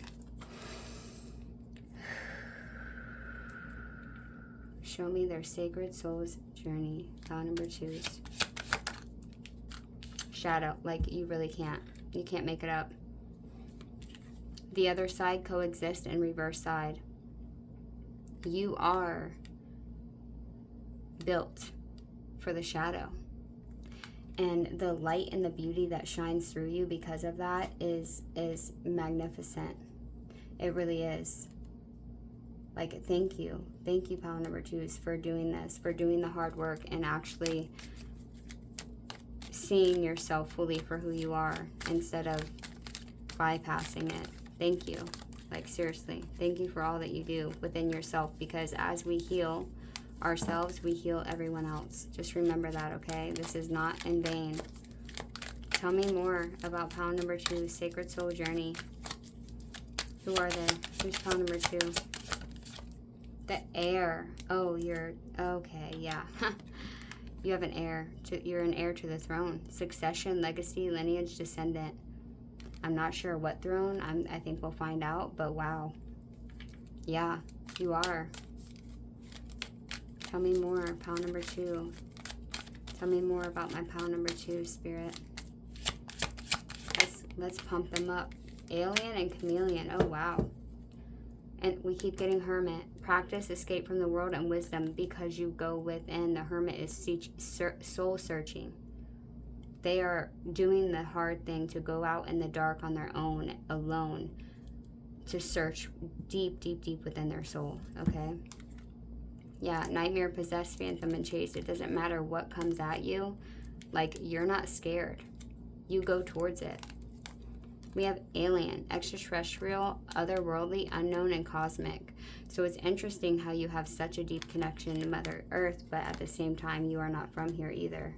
show me their sacred soul's journey. Pile number 2s. Shadow, like you really can't. You can't make it up. The other side, coexist, and reverse side. You are built for the shadow. And the light and the beauty that shines through you because of that is magnificent. It really is. Like, thank you. Thank you, pile number 2s, for doing this, for doing the hard work and actually seeing yourself fully for who you are instead of bypassing it. Thank you. Like, seriously, thank you for all that you do within yourself, because as we heal ourselves, we heal everyone else. Just remember that, okay? This is not in vain. Tell me more about pile number 2, sacred soul journey. Who are they? Who's pile number 2? The heir. Oh, you're okay. Yeah. You have an heir. You're an heir to the throne. Succession, legacy, lineage, descendant. I'm not sure what throne. I think we'll find out. But wow. Yeah, you are. Tell me more. Pile number 2. Tell me more about my pile number 2, Spirit. Let's pump them up. Alien and chameleon. Oh, wow. And we keep getting hermit. Practice, escape from the world, and wisdom, because you go within. The hermit is soul searching. They are doing the hard thing to go out in the dark on their own, alone, to search deep, deep, deep within their soul, okay? Yeah, nightmare, possessed, phantom, and chase. It doesn't matter what comes at you. Like, you're not scared. You go towards it. We have alien, extraterrestrial, otherworldly, unknown, and cosmic. So it's interesting how you have such a deep connection to Mother Earth, but at the same time, you are not from here either.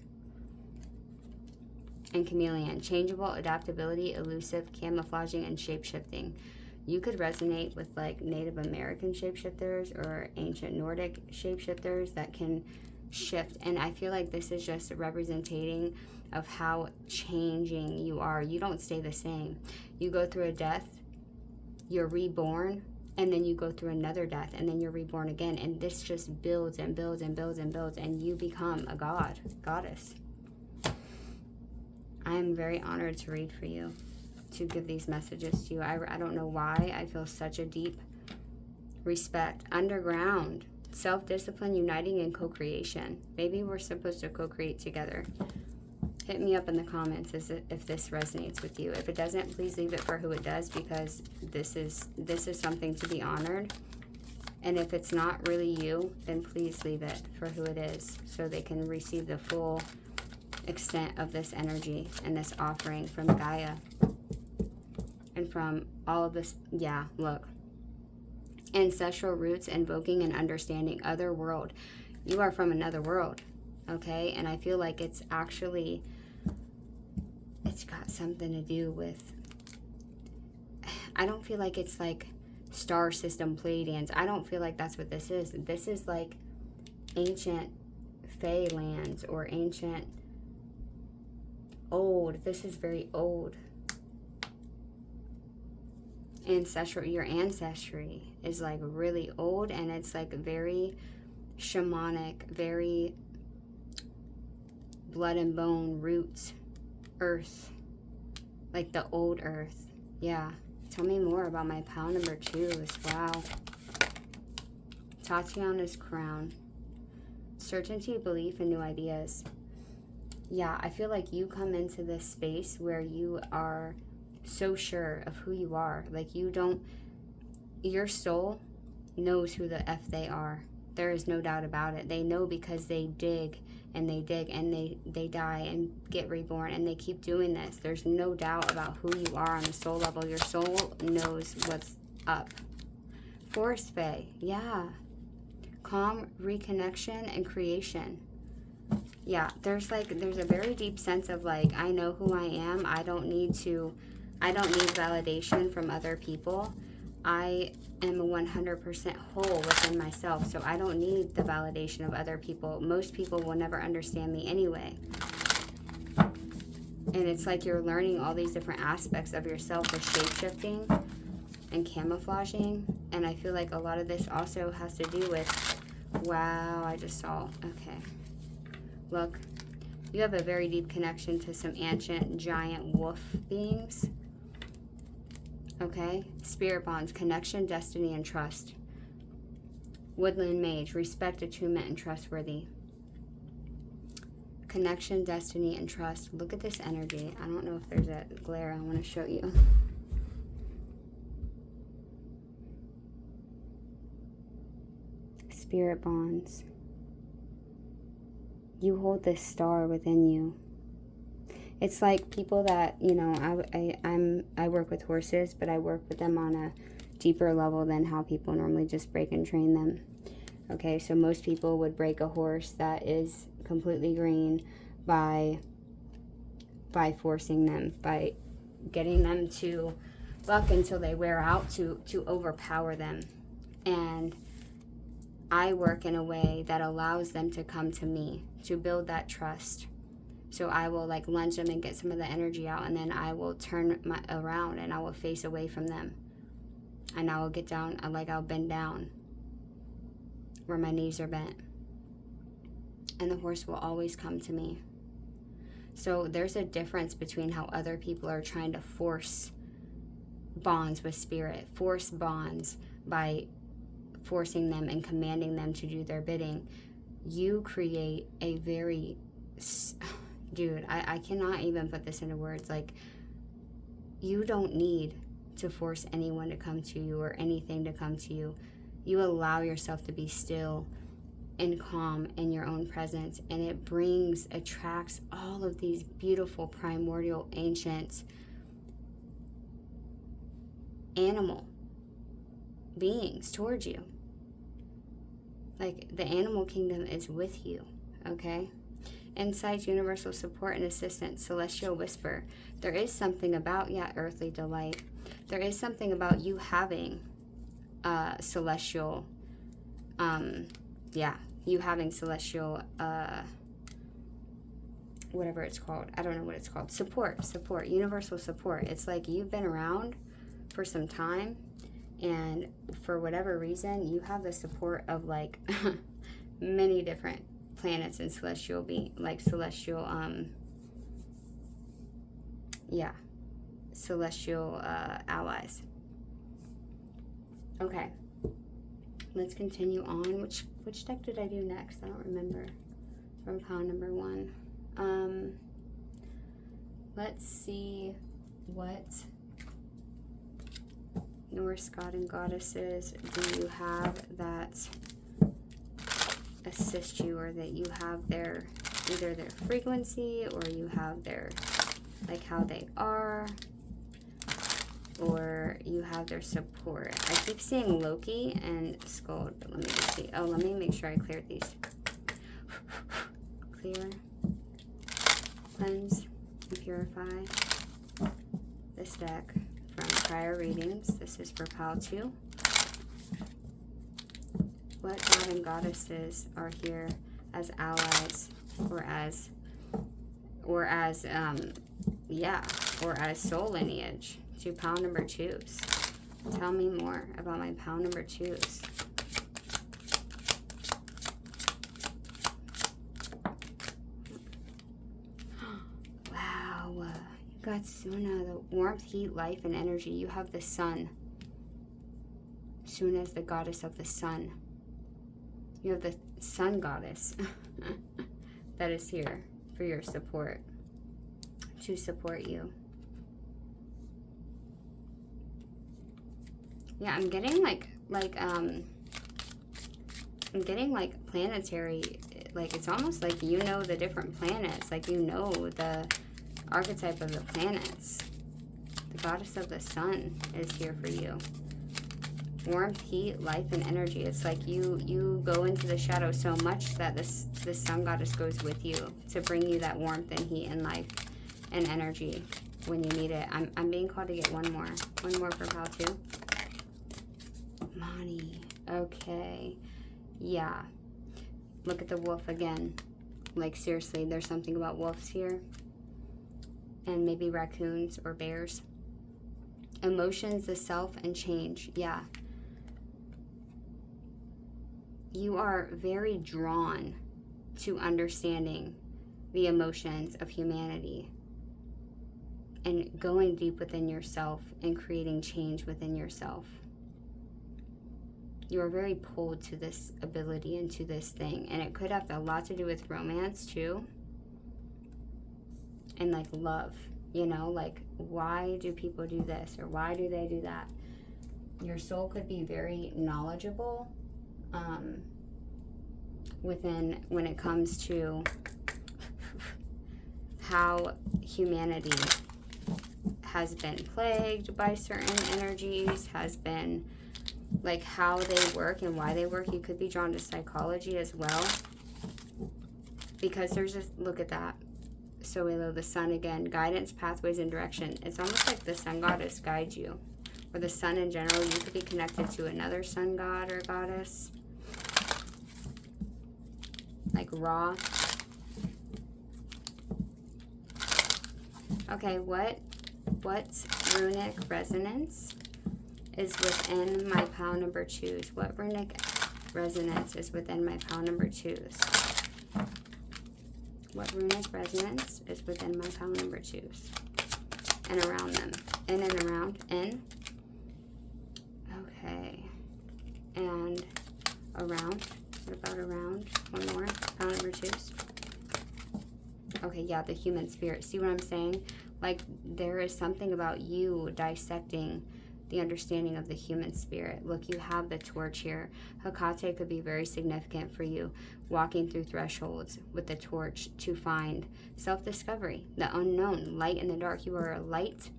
And chameleon, changeable, adaptability, elusive, camouflaging, and shape-shifting. You could resonate with like Native American shapeshifters or ancient Nordic shapeshifters that can shift. And I feel like this is just representing of how changing you are. You don't stay the same. You go through a death, you're reborn, and then you go through another death, and then you're reborn again. And this just builds and builds and builds and builds, and you become a goddess. I am very honored to read for you, to give these messages to you. I don't know why. I feel such a deep respect. Underground, self-discipline, uniting, and co-creation. Maybe we're supposed to co-create together. Hit me up in the comments if this resonates with you. If it doesn't, please leave it for who it does, because this is something to be honored. And if it's not really you, then please leave it for who it is, so they can receive the full extent of this energy and this offering from Gaia. And from all of this, yeah, look. Ancestral roots, invoking and understanding other world. You are from another world, okay? And I feel like it's actually, it's got something to do with, I don't feel like it's like star system Pleiadians. I don't feel like that's what this is. This is like ancient Fey lands or ancient old. This is very old. Ancestral, your ancestry is like really old, and it's like very shamanic, very blood and bone, roots, earth, like the old earth. Yeah. Tell me more about my pile number 2 as wow. Tatiana's crown. Certainty, belief, and new ideas. Yeah, I feel like you come into this space where you are so sure of who you are. Like, you don't, your soul knows who the F they are. There is no doubt about it. They know, because they dig and they dig and they die and get reborn, and they keep doing this. There's no doubt about who you are on the soul level. Your soul knows what's up. Forest Fae, yeah. Calm, reconnection, and creation. Yeah, there's a very deep sense of like, I know who I am. I don't need validation from other people. I am 100% whole within myself, so I don't need the validation of other people. Most people will never understand me anyway. And it's like you're learning all these different aspects of yourself with shape-shifting and camouflaging. And I feel like a lot of this also has to do with, wow, I just saw, okay. Look, you have a very deep connection to some ancient giant wolf beings. Okay? Spirit bonds, connection, destiny, and trust. Woodland mage, respect, attunement, and trustworthy. Connection, destiny, and trust. Look at this energy. I don't know if there's a glare I want to show you. Spirit bonds. You hold this star within you. It's like people that, you know, I work with horses, but I work with them on a deeper level than how people normally just break and train them. Okay, so most people would break a horse that is completely green by forcing them, by getting them to buck until they wear out, to overpower them. And I work in a way that allows them to come to me, to build that trust. So I will like lunge them and get some of the energy out, and then I will turn around and I will face away from them. And I will get down, I'll bend down where my knees are bent. And the horse will always come to me. So there's a difference between how other people are trying to force bonds with spirit, force bonds by forcing them and commanding them to do their bidding. You create a very... Dude, I cannot even put this into words. Like, you don't need to force anyone to come to you or anything to come to you. You allow yourself to be still and calm in your own presence, and it attracts all of these beautiful, primordial, ancient animal beings towards you. Like, the animal kingdom is with you, okay? Insights, universal support and assistance, celestial whisper. There is something about, earthly delight. There is something about you having celestial, you having celestial, whatever it's called. I don't know what it's called. Support, universal support. It's like you've been around for some time, and for whatever reason, you have the support of like many different planets and celestial celestial allies. Okay, let's continue on. Which deck did I do next? I don't remember. From pile number 1. Let's see what Norse god and goddesses do you have that assist you, or that you have either their frequency, or you have their, like, how they are, or you have their support. I keep seeing Loki and Skuld, but let me just see. Oh, let me make sure I cleared these. Clear, cleanse, and purify this deck from prior readings. This is for pile 2. What god and goddesses are here as allies, or as soul lineage to pile number 2s? Tell me more about my pile number 2s. Wow, you got Suna, the warmth, heat, life, and energy. You have the sun. Suna is the goddess of the sun. You have the sun goddess that is here for your support, to support you. Yeah, I'm getting I'm getting like planetary, like it's almost like you know the different planets, like you know the archetype of the planets. The goddess of the sun is here for you. Warmth, heat, life, and energy. It's like you go into the shadow so much that this sun goddess goes with you to bring you that warmth and heat and life and energy when you need it. I'm being called to get one more for pile 2. money. Okay. Yeah. Look at the wolf again. Like, seriously, there's something about wolves here. And maybe raccoons or bears. Emotions, the self, and change. Yeah. You are very drawn to understanding the emotions of humanity and going deep within yourself and creating change within yourself. You are very pulled to this ability and to this thing, and it could have a lot to do with romance too, and like love, you know, like why do people do this or why do they do that? Your soul could be very knowledgeable when it comes to how humanity has been plagued by certain energies, has been like how they work and why they work. You could be drawn to psychology as well, because there's this, look at that. So below the sun again, guidance, pathways, and direction. It's almost like the sun goddess guides you, or the sun in general. You could be connected to another sun god or goddess, like Ra. Okay, what runic resonance is within my pile number 2s? What runic resonance is within my pile number 2s? What runic resonance is within my pile number 2s? And around them. In and around. In. Okay. And around. What about around? One more. Pile number 2s. Okay, yeah, the human spirit. See what I'm saying? Like, there is something about you dissecting the understanding of the human spirit. Look, you have the torch here. Hecate could be very significant for you, walking through thresholds with the torch to find self-discovery, the unknown, light in the dark. You are a light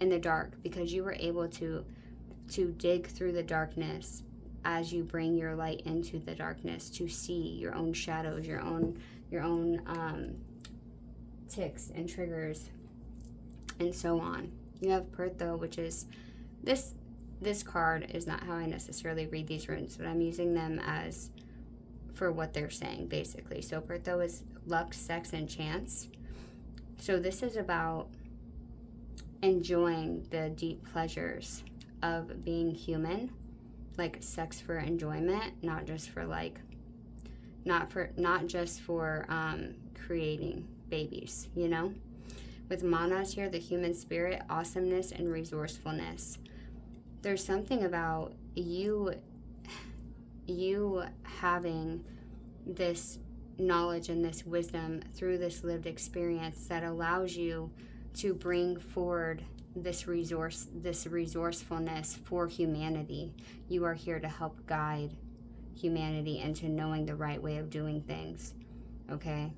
in the dark because you were able to dig through the darkness as you bring your light into the darkness to see your own shadows, your own ticks and triggers, and so on. You have Pertho, which is this card is not how I necessarily read these runes, but I'm using them as for what they're saying, basically. So Pertho is luck, sex, and chance. So this is about enjoying the deep pleasures of being human, like sex for enjoyment, not just for creating babies, you know? With Manas here, the human spirit, awesomeness, and resourcefulness. There's something about you having this knowledge and this wisdom through this lived experience that allows you to bring forward this resourcefulness for humanity. You are here to help guide humanity into knowing the right way of doing things, okay?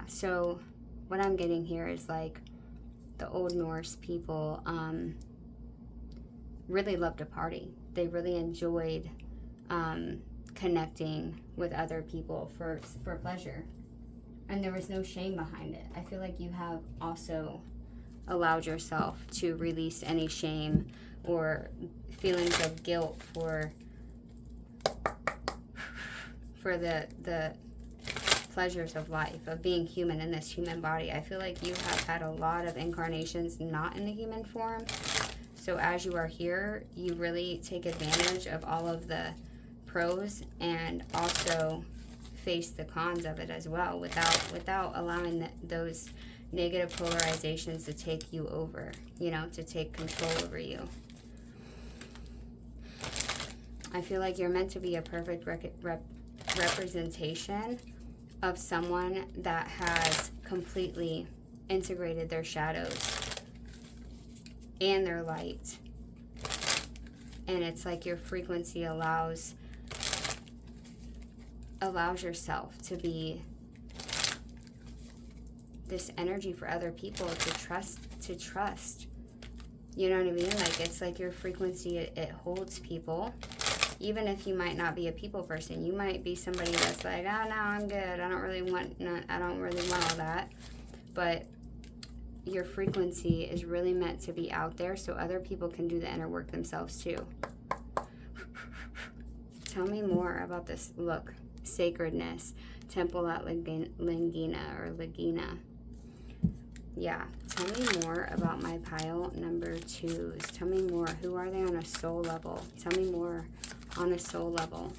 So what I'm getting here is like the Old Norse people really loved to party. They really enjoyed connecting with other people for pleasure, and there was no shame behind it. I feel like you have also allowed yourself to release any shame or feelings of guilt for the pleasures of life, of being human in this human body. I feel like you have had a lot of incarnations not in the human form. So as you are here, you really take advantage of all of the pros and also face the cons of it as well without allowing those negative polarizations to take you over, you know, to take control over you. I feel like you're meant to be a perfect representation of someone that has completely integrated their shadows and their light. And it's like your frequency allows yourself to be this energy for other people to trust. You know what I mean? Like, it's like your frequency, it holds people. Even if you might not be a people person, you might be somebody that's like, oh no, I'm good. I don't really want all that. But your frequency is really meant to be out there so other people can do the inner work themselves too. Tell me more about this. Look, sacredness, temple at Lagina or Lagina. Yeah, tell me more about my pile number 2s. Tell me more. Who are they on a soul level? Tell me more on a soul level.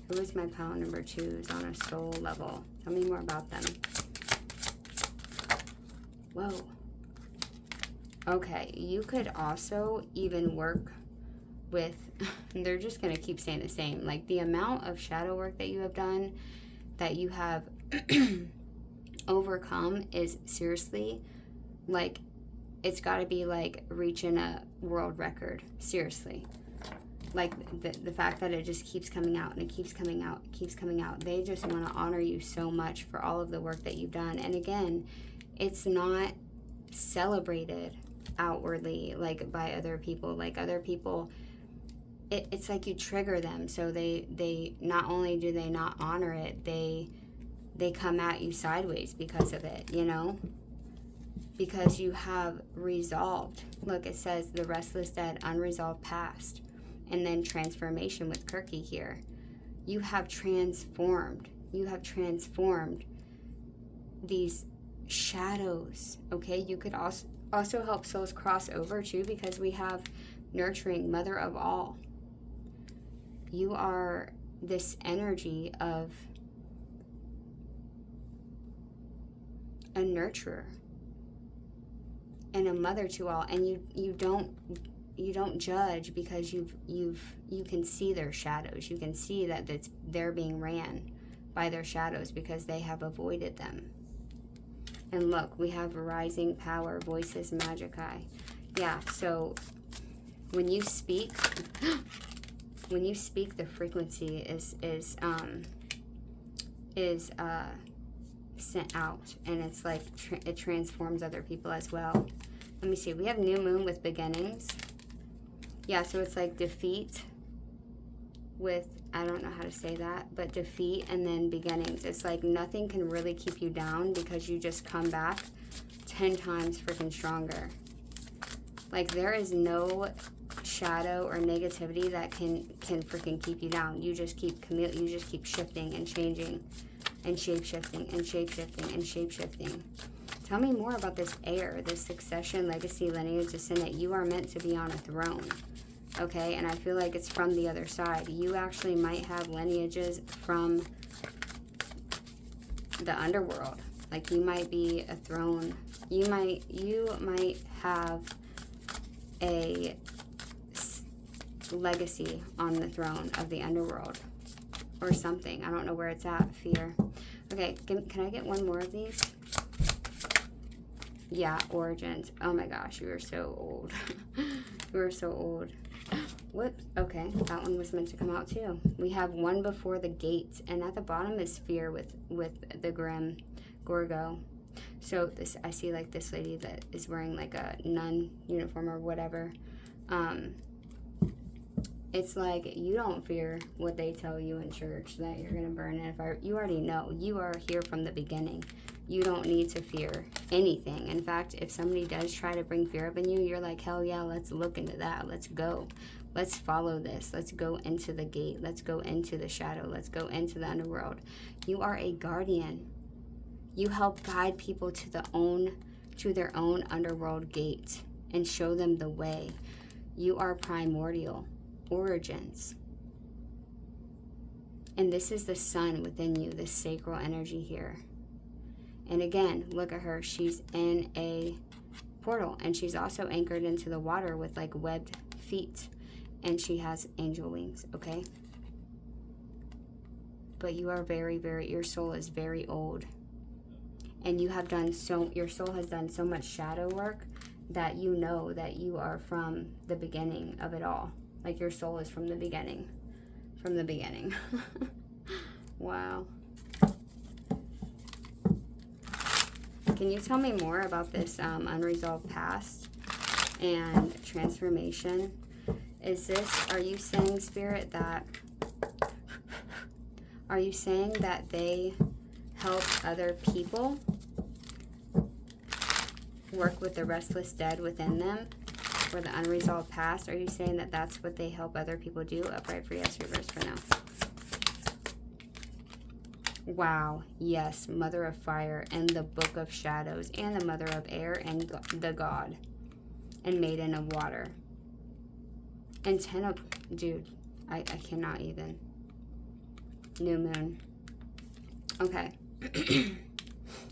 Who is my pile number 2s on a soul level? Tell me more about them. Whoa. Okay, you could also even work with, they're just going to keep saying the same. Like the amount of shadow work that you have done, that you have overcome is seriously, like, it's got to be like reaching a world record. Seriously. Like the fact that it just keeps coming out and it keeps coming out, keeps coming out. They just want to honor you so much for all of the work that you've done. And again, it's not celebrated outwardly like by other people. Like other people, it's like you trigger them. So they not only do they not honor it, they come at you sideways because of it, you know? Because you have resolved. Look, it says the restless dead, unresolved past. And then transformation with Kirky here. You have transformed. You have transformed these shadows, okay? You could also help souls cross over too, because we have nurturing, mother of all. You are this energy of a nurturer and a mother to all, and you don't judge, because you can see their shadows. You can see that they're being ran by their shadows because they have avoided them. And look, we have rising power, voices, magic eye. Yeah, so when you speak, the frequency is sent out, and it's like it transforms other people as well. Let me see. We have new moon with beginnings. Yeah, so it's like defeat with, I don't know how to say that, but defeat and then beginnings. It's like nothing can really keep you down because you just come back 10 times freaking stronger. Like there is no shadow or negativity that can freaking keep you down. You just keep shifting and changing and shape-shifting and shape-shifting and shape-shifting. Tell me more about this heir, this succession, legacy, lineage, descendant. You are meant to be on a throne, okay? And I feel like it's from the other side. You actually might have lineages from the underworld. Like you might be a throne. You might have a legacy on the throne of the underworld or something. I don't know where it's at. Fear. Okay, can I get one more of these? Yeah, origins. Oh my gosh, you are so old. You are so old. Whoops. Okay, that one was meant to come out too. We have one before the gate, and at the bottom is fear with the grim Gorgo. So this, I see like this lady that is wearing like a nun uniform or whatever. It's like you don't fear what they tell you in church that you're gonna burn in a fire. You already know. You are here from the beginning. You don't need to fear anything. In fact, if somebody does try to bring fear up in you, you're like, hell yeah, let's look into that. Let's go. Let's follow this. Let's go into the gate. Let's go into the shadow. Let's go into the underworld. You are a guardian. You help guide people to their own underworld gate and show them the way. You are primordial. Origins. And this is the sun within you, this sacral energy here. And again, look at her. She's in a portal, and she's also anchored into the water with like webbed feet, and she has angel wings, okay? But you are very, very, your soul is very old. And you have done your soul has done so much shadow work that you know that you are from the beginning of it all. Like your soul is from the beginning. From the beginning. Wow. Can you tell me more about this unresolved past and transformation? Are you saying, Spirit, are you saying that they help other people work with the restless dead within them or the unresolved past? Are you saying that that's what they help other people do? Upright for yes, reverse for no. Wow, yes, Mother of Fire and the Book of Shadows and the Mother of Air and the God and Maiden of Water. And 10 of, dude, I cannot even. New Moon. Okay.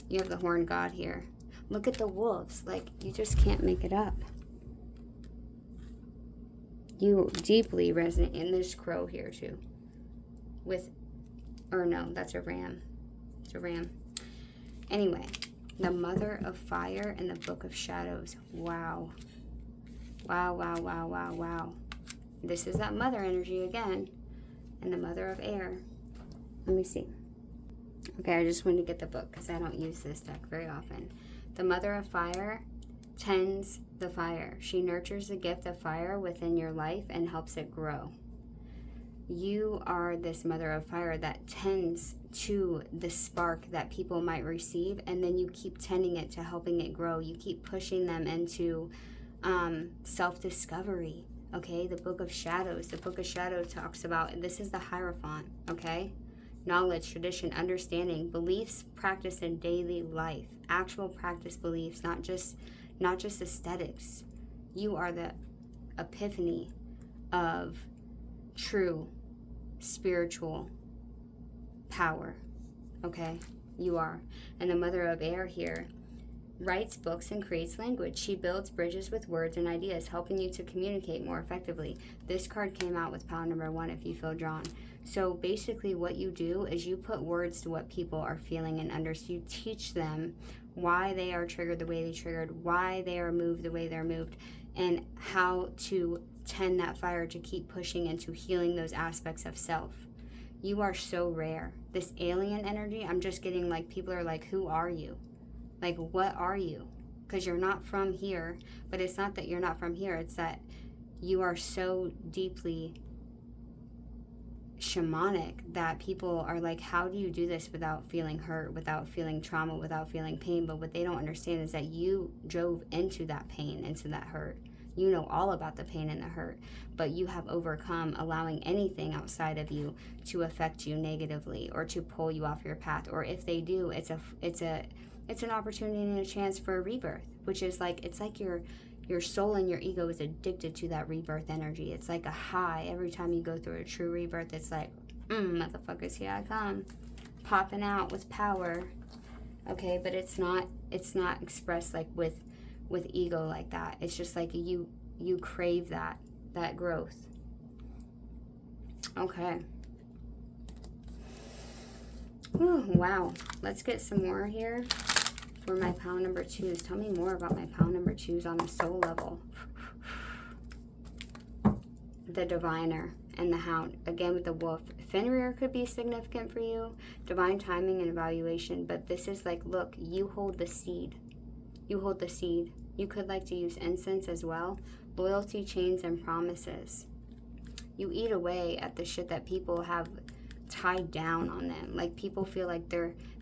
You have the Horn God here. Look at the wolves. Like, you just can't make it up. You deeply resonate in this crow here too. With, or no, that's a ram. It's a ram. Anyway, the Mother of Fire and the Book of Shadows. Wow. Wow, wow, wow, wow, wow. This is that mother energy again. And the Mother of Air. Let me see. Okay, I just wanted to get the book because I don't use this deck very often. The Mother of Fire tends the fire. She nurtures the gift of fire within your life and helps it grow. You are this Mother of Fire that tends to the spark that people might receive, and then you keep tending it to helping it grow. You keep pushing them into self-discovery, okay? The Book of Shadows. The Book of Shadows talks about, this is the Hierophant, okay? Knowledge, tradition, understanding, beliefs practiced in daily life, actual practice beliefs, not just aesthetics. You are the epiphany of true spiritual power, okay? You are. And the Mother of Air here writes books and creates language. She builds bridges with words and ideas, helping you to communicate more effectively. This card came out with pile number 1 if you feel drawn. So basically what you do is you put words to what people are feeling and understand. You teach them why they are triggered the way they triggered, why they are moved the way they're moved, and how to tend that fire to keep pushing into healing those aspects of self. You are so rare. This alien energy, I'm just getting like, people are like, who are you? Like, what are you? Because you're not from here. But it's not that you're not from here. It's that you are so deeply shamanic that people are like, how do you do this without feeling hurt, without feeling trauma, without feeling pain? But what they don't understand is that you drove into that pain, into that hurt. You know all about the pain and the hurt, but you have overcome allowing anything outside of you to affect you negatively or to pull you off your path. Or if they do, it's an opportunity and a chance for a rebirth, which is like, it's like your soul and your ego is addicted to that rebirth energy. It's like a high. Every time you go through a true rebirth, it's like, motherfuckers, here I come, popping out with power. Okay, but it's not expressed like with ego like that. It's just like you crave that growth. Okay. Whew, wow. Let's get some more here for my pile number 2s. Tell me more about my pile number 2s on a soul level. The Diviner and the Hound. Again with the Wolf. Fenrir could be significant for you. Divine timing and evaluation. But this is like, look, you hold the seed. You hold the seed. You could like to use incense as well. Loyalty, chains, and promises. You eat away at the shit that people have tied down on them. Like, people feel like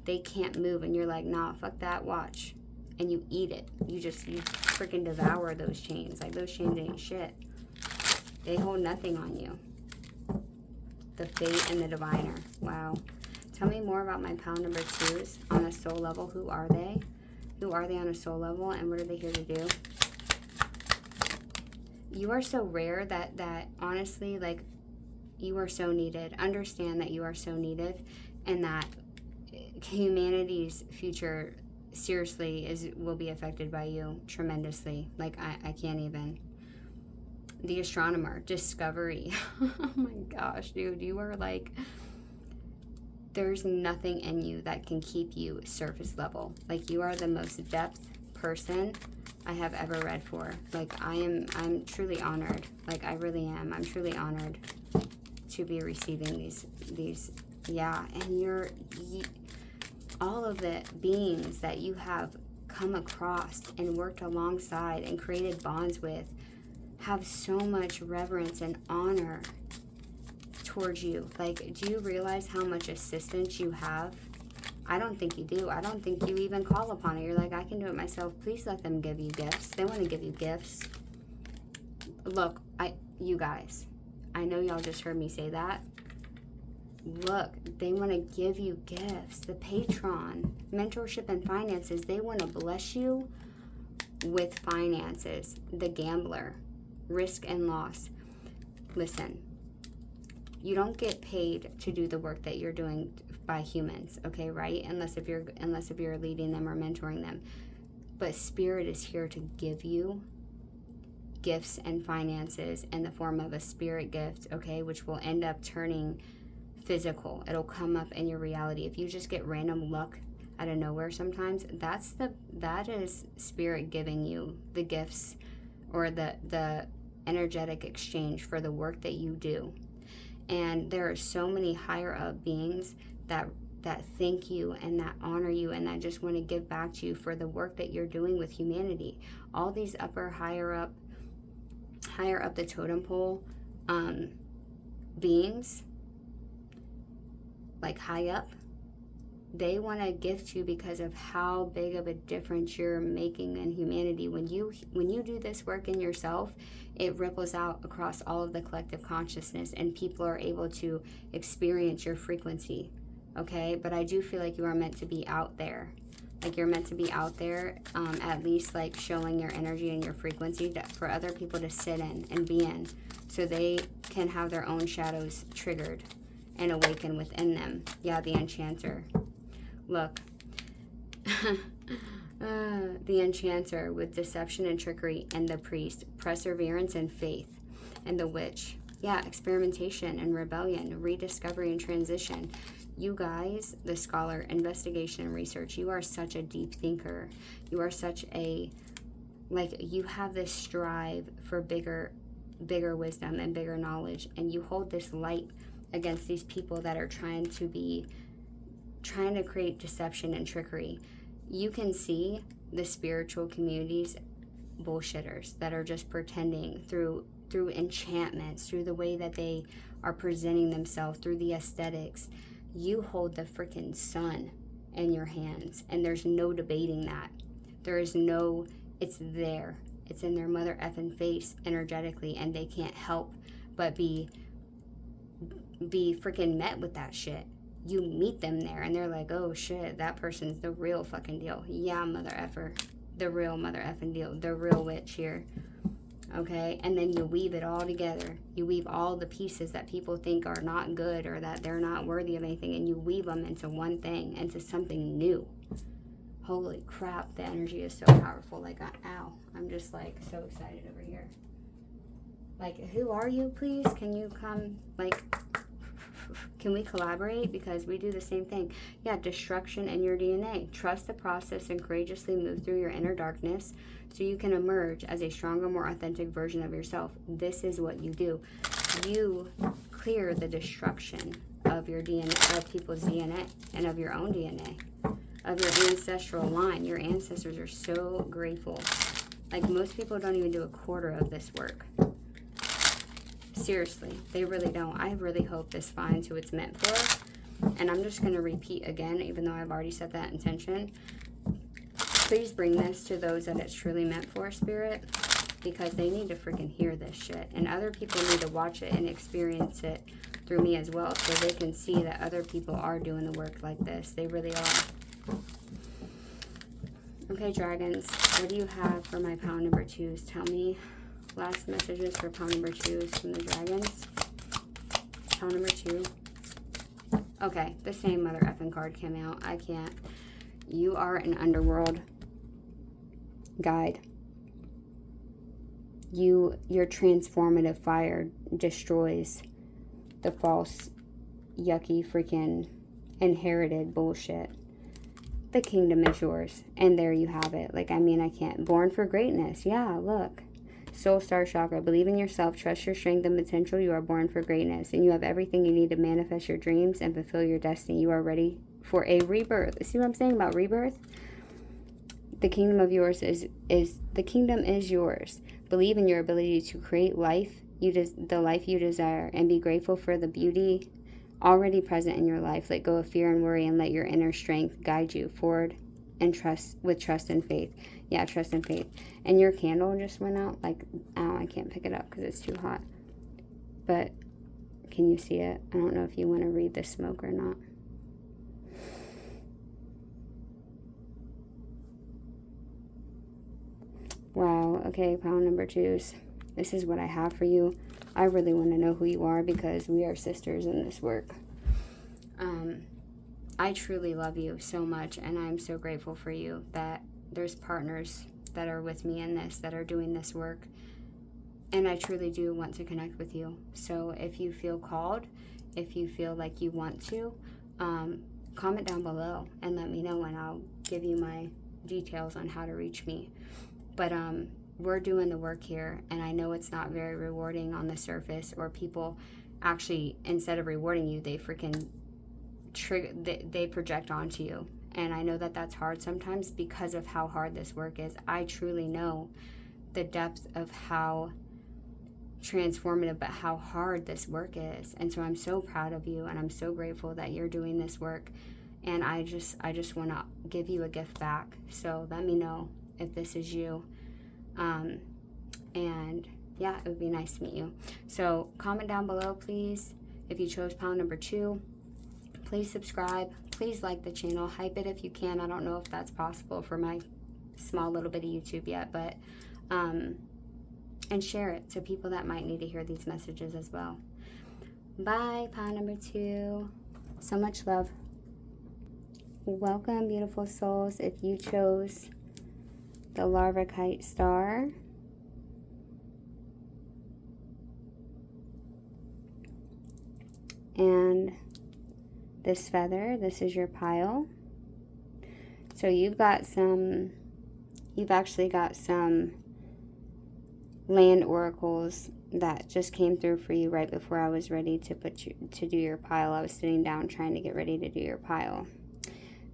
they can't move, and you're like, nah, fuck that, watch. And you eat it. You freaking devour those chains. Like, those chains ain't shit. They hold nothing on you. The Fate and the Diviner. Wow. Tell me more about my pile number 2s on a soul level. Who are they? Who are they on a soul level, and what are they here to do? You are so rare that honestly, like, you are so needed. Understand that you are so needed, and that humanity's future seriously will be affected by you tremendously. Like, I can't even. The Astronomer, discovery. Oh my gosh, dude, you are like, there's nothing in you that can keep you surface level. Like, you are the most depth person I have ever read for. Like, I'm truly honored. Like, I really am. I'm truly honored to be receiving these, yeah. And all of the beings that you have come across and worked alongside and created bonds with have so much reverence and honor towards you. Like, do you realize how much assistance you have? I don't think you do. I don't think you even call upon it. You're like, I can do it myself. Please let them give you gifts. They want to give you gifts. Look, you guys, I know y'all just heard me say that. Look, they want to give you gifts. The patron, mentorship and finances, they want to bless you with finances. The gambler, risk and loss. Listen, you don't get paid to do the work that you're doing by humans, okay, right? Unless if you're leading them or mentoring them. But spirit is here to give you gifts and finances in the form of a spirit gift, okay, which will end up turning physical. It'll come up in your reality. If you just get random luck out of nowhere sometimes, that is spirit giving you the gifts or the energetic exchange for the work that you do. And there are so many higher up beings that thank you and that honor you and that just want to give back to you for the work that you're doing with humanity. All these higher up the totem pole beings, like high up, they want to gift you because of how big of a difference you're making in humanity. When you do this work in yourself, it ripples out across all of the collective consciousness and people are able to experience your frequency, okay? But I do feel like you are meant to be out there. Like you're meant to be out there, at least like showing your energy and your frequency for other people to sit in and be in so they can have their own shadows triggered and awaken within them. Yeah, the enchanter. Look, the enchanter with deception and trickery, and the priest, perseverance and faith, and the witch, yeah, experimentation and rebellion, rediscovery and transition. You guys, the scholar, investigation and research, you are such a deep thinker. You are such a, like, you have this strive for bigger wisdom and bigger knowledge, and you hold this light against these people that are trying to create deception and trickery. You can see the spiritual communities bullshitters that are just pretending through enchantments, through the way that they are presenting themselves, through the aesthetics. You hold the freaking sun in your hands, and there's no debating that. It's there. It's in their mother effing face energetically, and they can't help but be freaking met with that shit. You meet them there and they're like, oh shit, that person's the real fucking deal. Yeah, mother effer. The real mother effing deal. The real witch here. Okay? And then you weave it all together. You weave all the pieces that people think are not good or that they're not worthy of anything, and you weave them into one thing, into something new. Holy crap, the energy is so powerful. Like, ow. I'm just like so excited over here. Like, who are you, please? Can you come, like, can we collaborate? Because we do the same thing. Yeah, destruction in your DNA. Trust the process and courageously move through your inner darkness so you can emerge as a stronger, more authentic version of yourself. This is what you do. You clear the destruction of your DNA, of people's DNA, and of your own DNA, of your ancestral line. Your ancestors are so grateful. Like, most people don't even do a quarter of this work. Seriously, they really don't. I really hope this finds who it's meant for. And I'm just going to repeat again, even though I've already set that intention. Please bring this to those that it's truly meant for, Spirit, because they need to freaking hear this shit. And other people need to watch it and experience it through me as well, so they can see that other people are doing the work like this. They really are. Okay, dragons, what do you have for my pound number 2s? Tell me. Last messages for pound number 2s from the dragons. Pound number 2. Okay, the same mother effing card came out. I can't. You are an underworld guide. Your transformative fire destroys the false, yucky, freaking inherited bullshit. The kingdom is yours. And there you have it. Like, I mean, I can't. Born for greatness. Yeah, look. Soul Star Chakra. Believe in yourself. Trust your strength and potential. You are born for greatness. And you have everything you need to manifest your dreams and fulfill your destiny. You are ready for a rebirth. See what I'm saying about rebirth? The kingdom of yours is the kingdom is yours. Believe in your ability to create life, the life you desire, and be grateful for the beauty already present in your life. Let go of fear and worry and let your inner strength guide you forward and trust and faith. Yeah, trust and faith. And your candle just went out. Like, ow, I can't pick it up because it's too hot. But can you see it? I don't know if you want to read the smoke or not. Wow, okay, pile number 2s. This is what I have for you. I really want to know who you are because we are sisters in this work. I truly love you so much, and I'm so grateful for you that there's partners that are with me in this, that are doing this work. And I truly do want to connect with you. So if you feel called, if you feel like you want to, comment down below and let me know, and I'll give you my details on how to reach me. But we're doing the work here, and I know it's not very rewarding on the surface, or people actually, instead of rewarding you, they freaking they project onto you. And I know that that's hard sometimes because of how hard this work is. I truly know the depth of how transformative but how hard this work is. And so I'm so proud of you, and I'm so grateful that you're doing this work. And I just want to give you a gift back. So let me know if this is you. And yeah, it would be nice to meet you. So comment down below, please. If you chose pile number 2, please subscribe. Please like the channel. Hype it if you can. I don't know if that's possible for my small little bit of YouTube yet, but and share it to people that might need to hear these messages as well. Bye, pile number 2. So much love. Welcome, beautiful souls. If you chose the Larvikite star, and this feather, this is your pile. So you've actually got some land oracles that just came through for you right before I was ready to do your pile. I was sitting down trying to get ready to do your pile.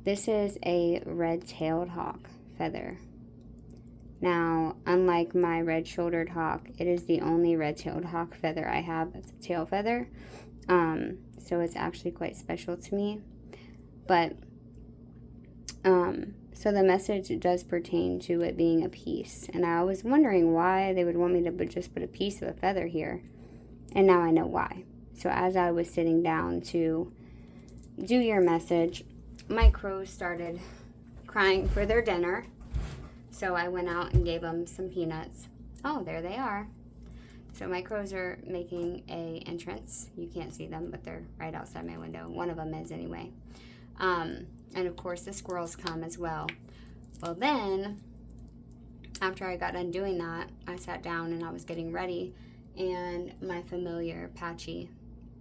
This is a red-tailed hawk feather. Now, unlike my red-shouldered hawk, it is the only red-tailed hawk feather I have that's a tail feather. So it's actually quite special to me. But, so the message does pertain to it being a piece. And I was wondering why they would want me to just put a piece of a feather here. And now I know why. So as I was sitting down to do your message, my crows started crying for their dinner. So I went out and gave them some peanuts. Oh, there they are. So my crows are making a entrance. You can't see them, but they're right outside my window. One of them is anyway. And of course the squirrels come as well. Well then, after I got done doing that, I sat down and I was getting ready, and my familiar Patchy,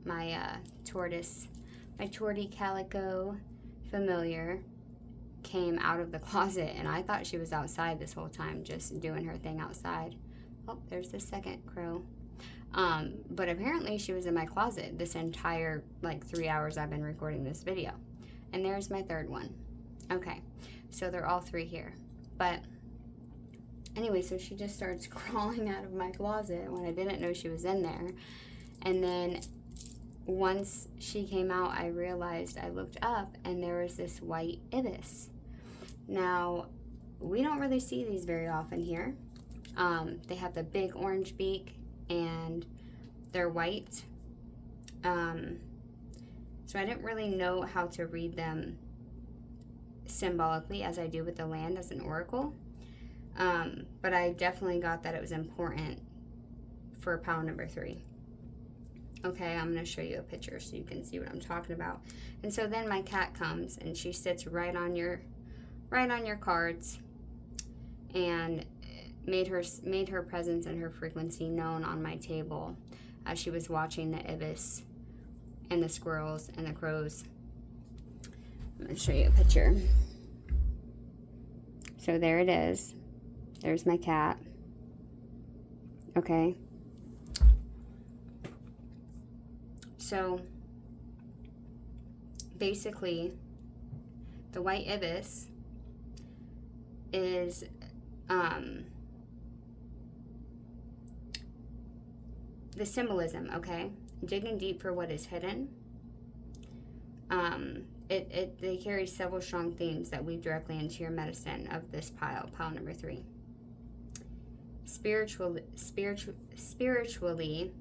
my tortie calico familiar, came out of the closet, and I thought she was outside this whole time, just doing her thing outside. Oh, there's the second crow. But apparently she was in my closet this entire 3 hours I've been recording this video. And there's my third one. Okay, so they're all 3 here. But anyway, so she just starts crawling out of my closet when I didn't know she was in there. And then once she came out, I realized, I looked up and there was this white ibis. Now, we don't really see these very often here. They have the big orange beak and they're white. So I didn't really know how to read them symbolically as I do with the land as an oracle. But I definitely got that it was important for pile number 3. Okay, I'm going to show you a picture so you can see what I'm talking about. And so then my cat comes and she sits right on your cards and made her presence and her frequency known on my table as she was watching the ibis and the squirrels and the crows. I'm going to show you a picture. So there it is. There's my cat. Okay. So basically, the white ibis is the symbolism, okay? Digging deep for what is hidden, They carry several strong themes that weave directly into your medicine of this pile number 3. Spiritually,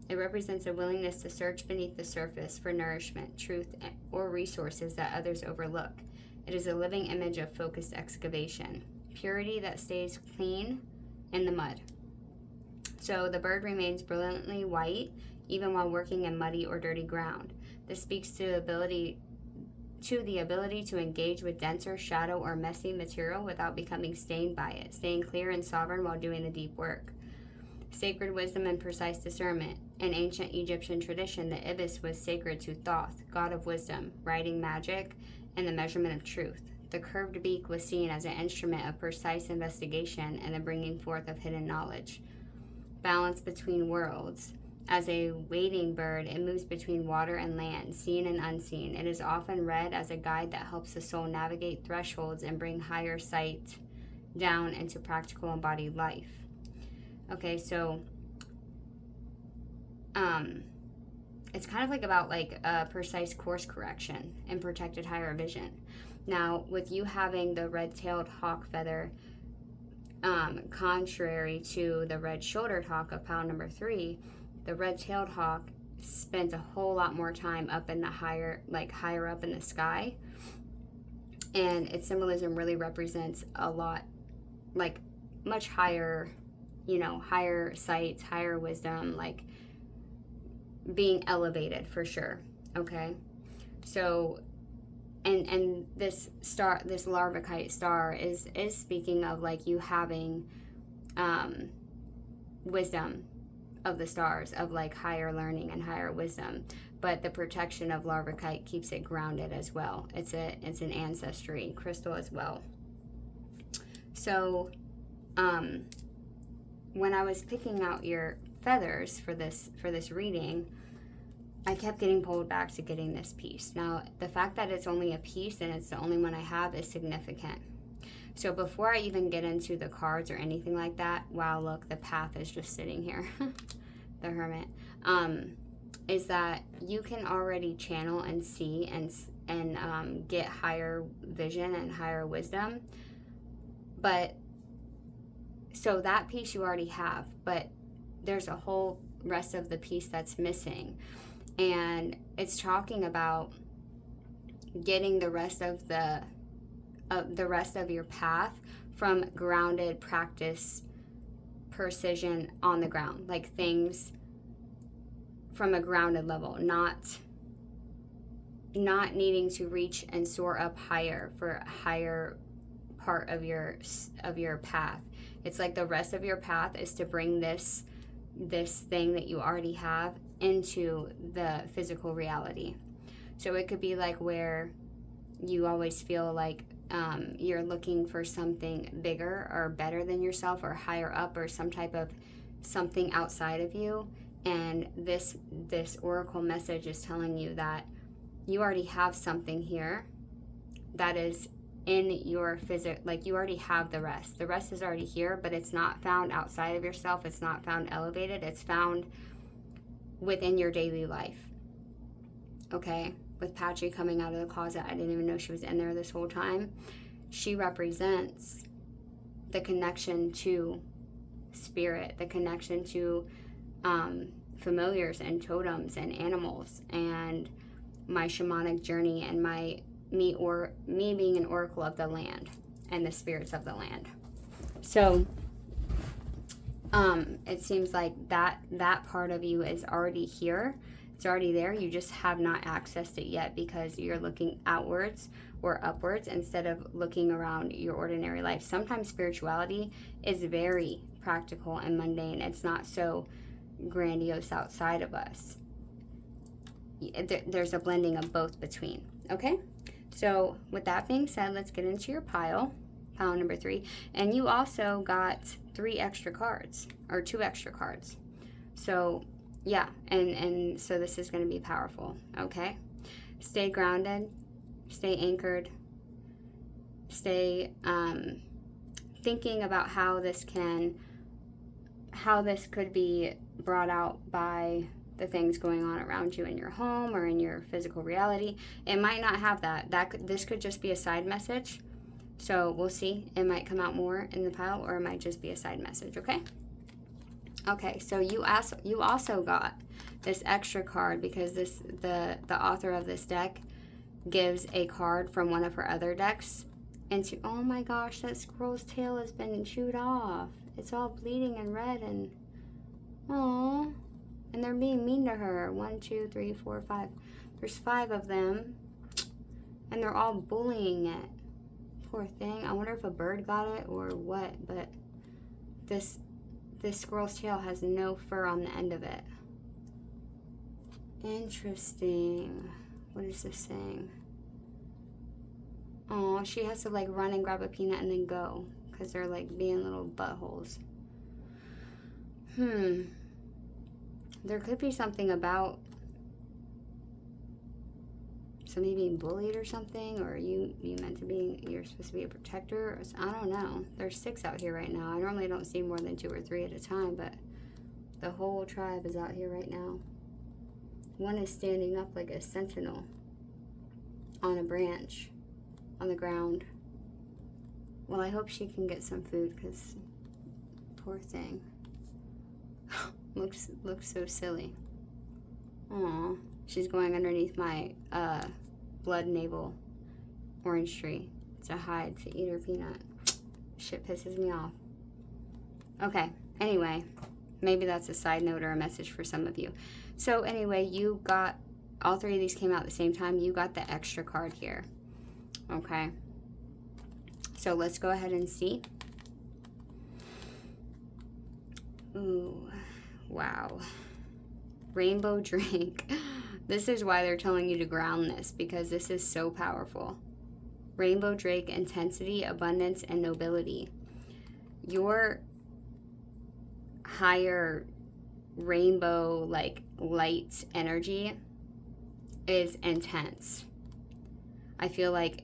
it represents a willingness to search beneath the surface for nourishment, truth, or resources that others overlook. It is a living image of focused excavation, purity that stays clean in the mud. So the bird remains brilliantly white even while working in muddy or dirty ground. This speaks to the ability to engage with denser shadow or messy material without becoming stained by it, staying clear and sovereign while doing the deep work. Sacred wisdom and precise discernment. In ancient Egyptian tradition, the ibis was sacred to Thoth, god of wisdom, writing magic, and the measurement of truth. The curved beak was seen as an instrument of precise investigation and the bringing forth of hidden knowledge. Balance between worlds. As a wading bird, it moves between water and land, seen and unseen. It is often read as a guide that helps the soul navigate thresholds and bring higher sight down into practical embodied life. Okay, so it's kind of like about like a precise course correction and protected higher vision. Now, with you having the red-tailed hawk feather, contrary to the red-shouldered hawk of pile number 3, the red-tailed hawk spends a whole lot more time up in the higher up in the sky, and its symbolism really represents a lot, like much higher, higher sights, higher wisdom, like being elevated for sure. Okay, so and this star, this larvikite star is speaking of like you having wisdom of the stars, of like higher learning and higher wisdom, but the protection of larvikite keeps it grounded as well. It's an ancestry crystal as well. So when I was picking out your feathers for this reading, I kept getting pulled back to getting this piece. Now, the fact that it's only a piece and it's the only one I have is significant. So before I even get into the cards or anything like that, wow, look, the path is just sitting here, the hermit, is that you can already channel and see and get higher vision and higher wisdom. But so that piece you already have, but there's a whole rest of the piece that's missing. And it's talking about getting the rest of your path from grounded practice, precision on the ground, like things from a grounded level, not needing to reach and soar up higher for a higher part of your path. It's like the rest of your path is to bring this thing that you already have into the physical reality. So it could be like where you always feel like you're looking for something bigger or better than yourself or higher up or some type of something outside of you, and this oracle message is telling you that you already have something here that is in your like you already have the rest is already here, but it's not found outside of yourself, it's not found elevated, it's found within your daily life. Okay, with Patchy coming out of the closet, I didn't even know she was in there this whole time. She represents the connection to spirit, the connection to familiars and totems and animals, and my shamanic journey, and me being an oracle of the land and the spirits of the land. So it seems like that part of you is already here. It's already there. You just have not accessed it yet because you're looking outwards or upwards instead of looking around your ordinary life. Sometimes spirituality is very practical and mundane. It's not so grandiose outside of us. There's a blending of both between. Okay? So with that being said, let's get into your pile number 3. And you also got 3 extra cards, or 2 extra cards. So yeah, and so this is going to be powerful. Okay, stay grounded, stay anchored, stay thinking about how this could be brought out by the things going on around you in your home or in your physical reality. It might not have that. This could just be a side message. So we'll see. It might come out more in the pile, or it might just be a side message, okay? Okay, so you also got this extra card because the author of this deck gives a card from one of her other decks into, oh my gosh, that squirrel's tail has been chewed off. It's all bleeding and red and, oh, and they're being mean to her. 1, 2, 3, 4, 5. There's 5 of them, and they're all bullying it. Poor thing. I wonder if a bird got it or what, but this squirrel's tail has no fur on the end of it. Interesting. What is this saying? Oh, she has to like run and grab a peanut and then go because they're like being little buttholes. There could be something about somebody being bullied or something, or you're supposed to be a protector, or, I don't know. There's 6 out here right now. I normally don't see more than 2 or 3 at a time, but the whole tribe is out here right now. One is standing up like a sentinel on a branch on the ground. Well, I hope she can get some food, because poor thing. looks so silly. Aw, she's going underneath my blood navel orange tree to hide, to eat her peanut. Shit pisses me off. Okay, anyway, maybe that's a side note or a message for some of you. So anyway, you got, all 3 of these came out at the same time. You got the extra card here. Okay, so let's go ahead and see. Ooh, wow. Rainbow drink. This is why they're telling you to ground this, because this is so powerful. Rainbow drake, intensity, abundance, and nobility. Your higher rainbow, like, light energy is intense. I feel like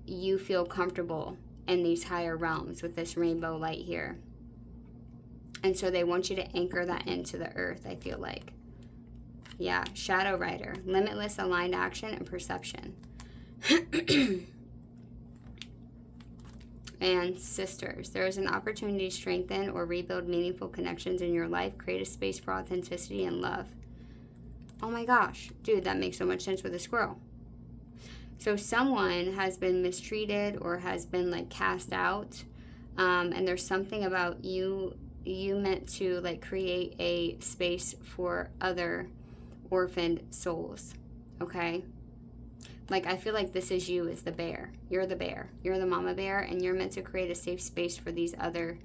you feel comfortable in these higher realms with this rainbow light here. And so they want you to anchor that into the earth, I feel like. Yeah, Shadow Rider, limitless aligned action and perception. And sisters, there is an opportunity to strengthen or rebuild meaningful connections in your life. Create a space for authenticity and love. Oh my gosh, dude, that makes so much sense with a squirrel. So someone has been mistreated or has been like cast out, and there's something about you meant to like create a space for other orphaned souls, okay? Like, I feel like this is you as the bear. You're the bear. You're the mama bear, and you're meant to create a safe space for these other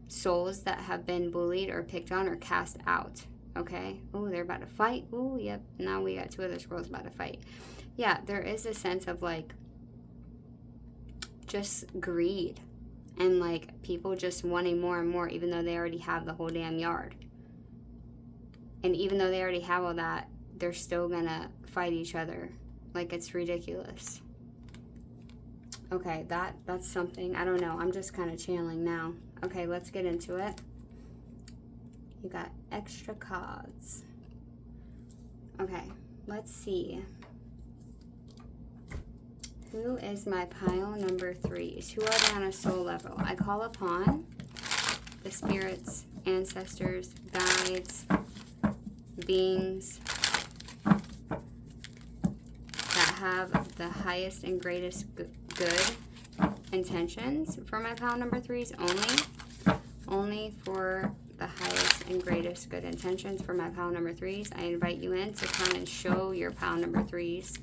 souls that have been bullied or picked on or cast out, okay? Oh, they're about to fight. Oh, yep. Now we got 2 other squirrels about to fight. Yeah, there is a sense of, like, just greed. And, like, people just wanting more and more, even though they already have the whole damn yard. And even though they already have all that, they're still gonna fight each other. Like, it's ridiculous. Okay, that's something. I don't know. I'm just kind of channeling now. Okay, let's get into it. You got extra cards. Okay, let's see. Who is my pile number 3s? Who are they on a soul level? I call upon the spirits, ancestors, guides, beings that have the highest and greatest good intentions for my pile number 3s only. Only for the highest and greatest good intentions for my pile number 3s. I invite you in to come and show your pile number 3s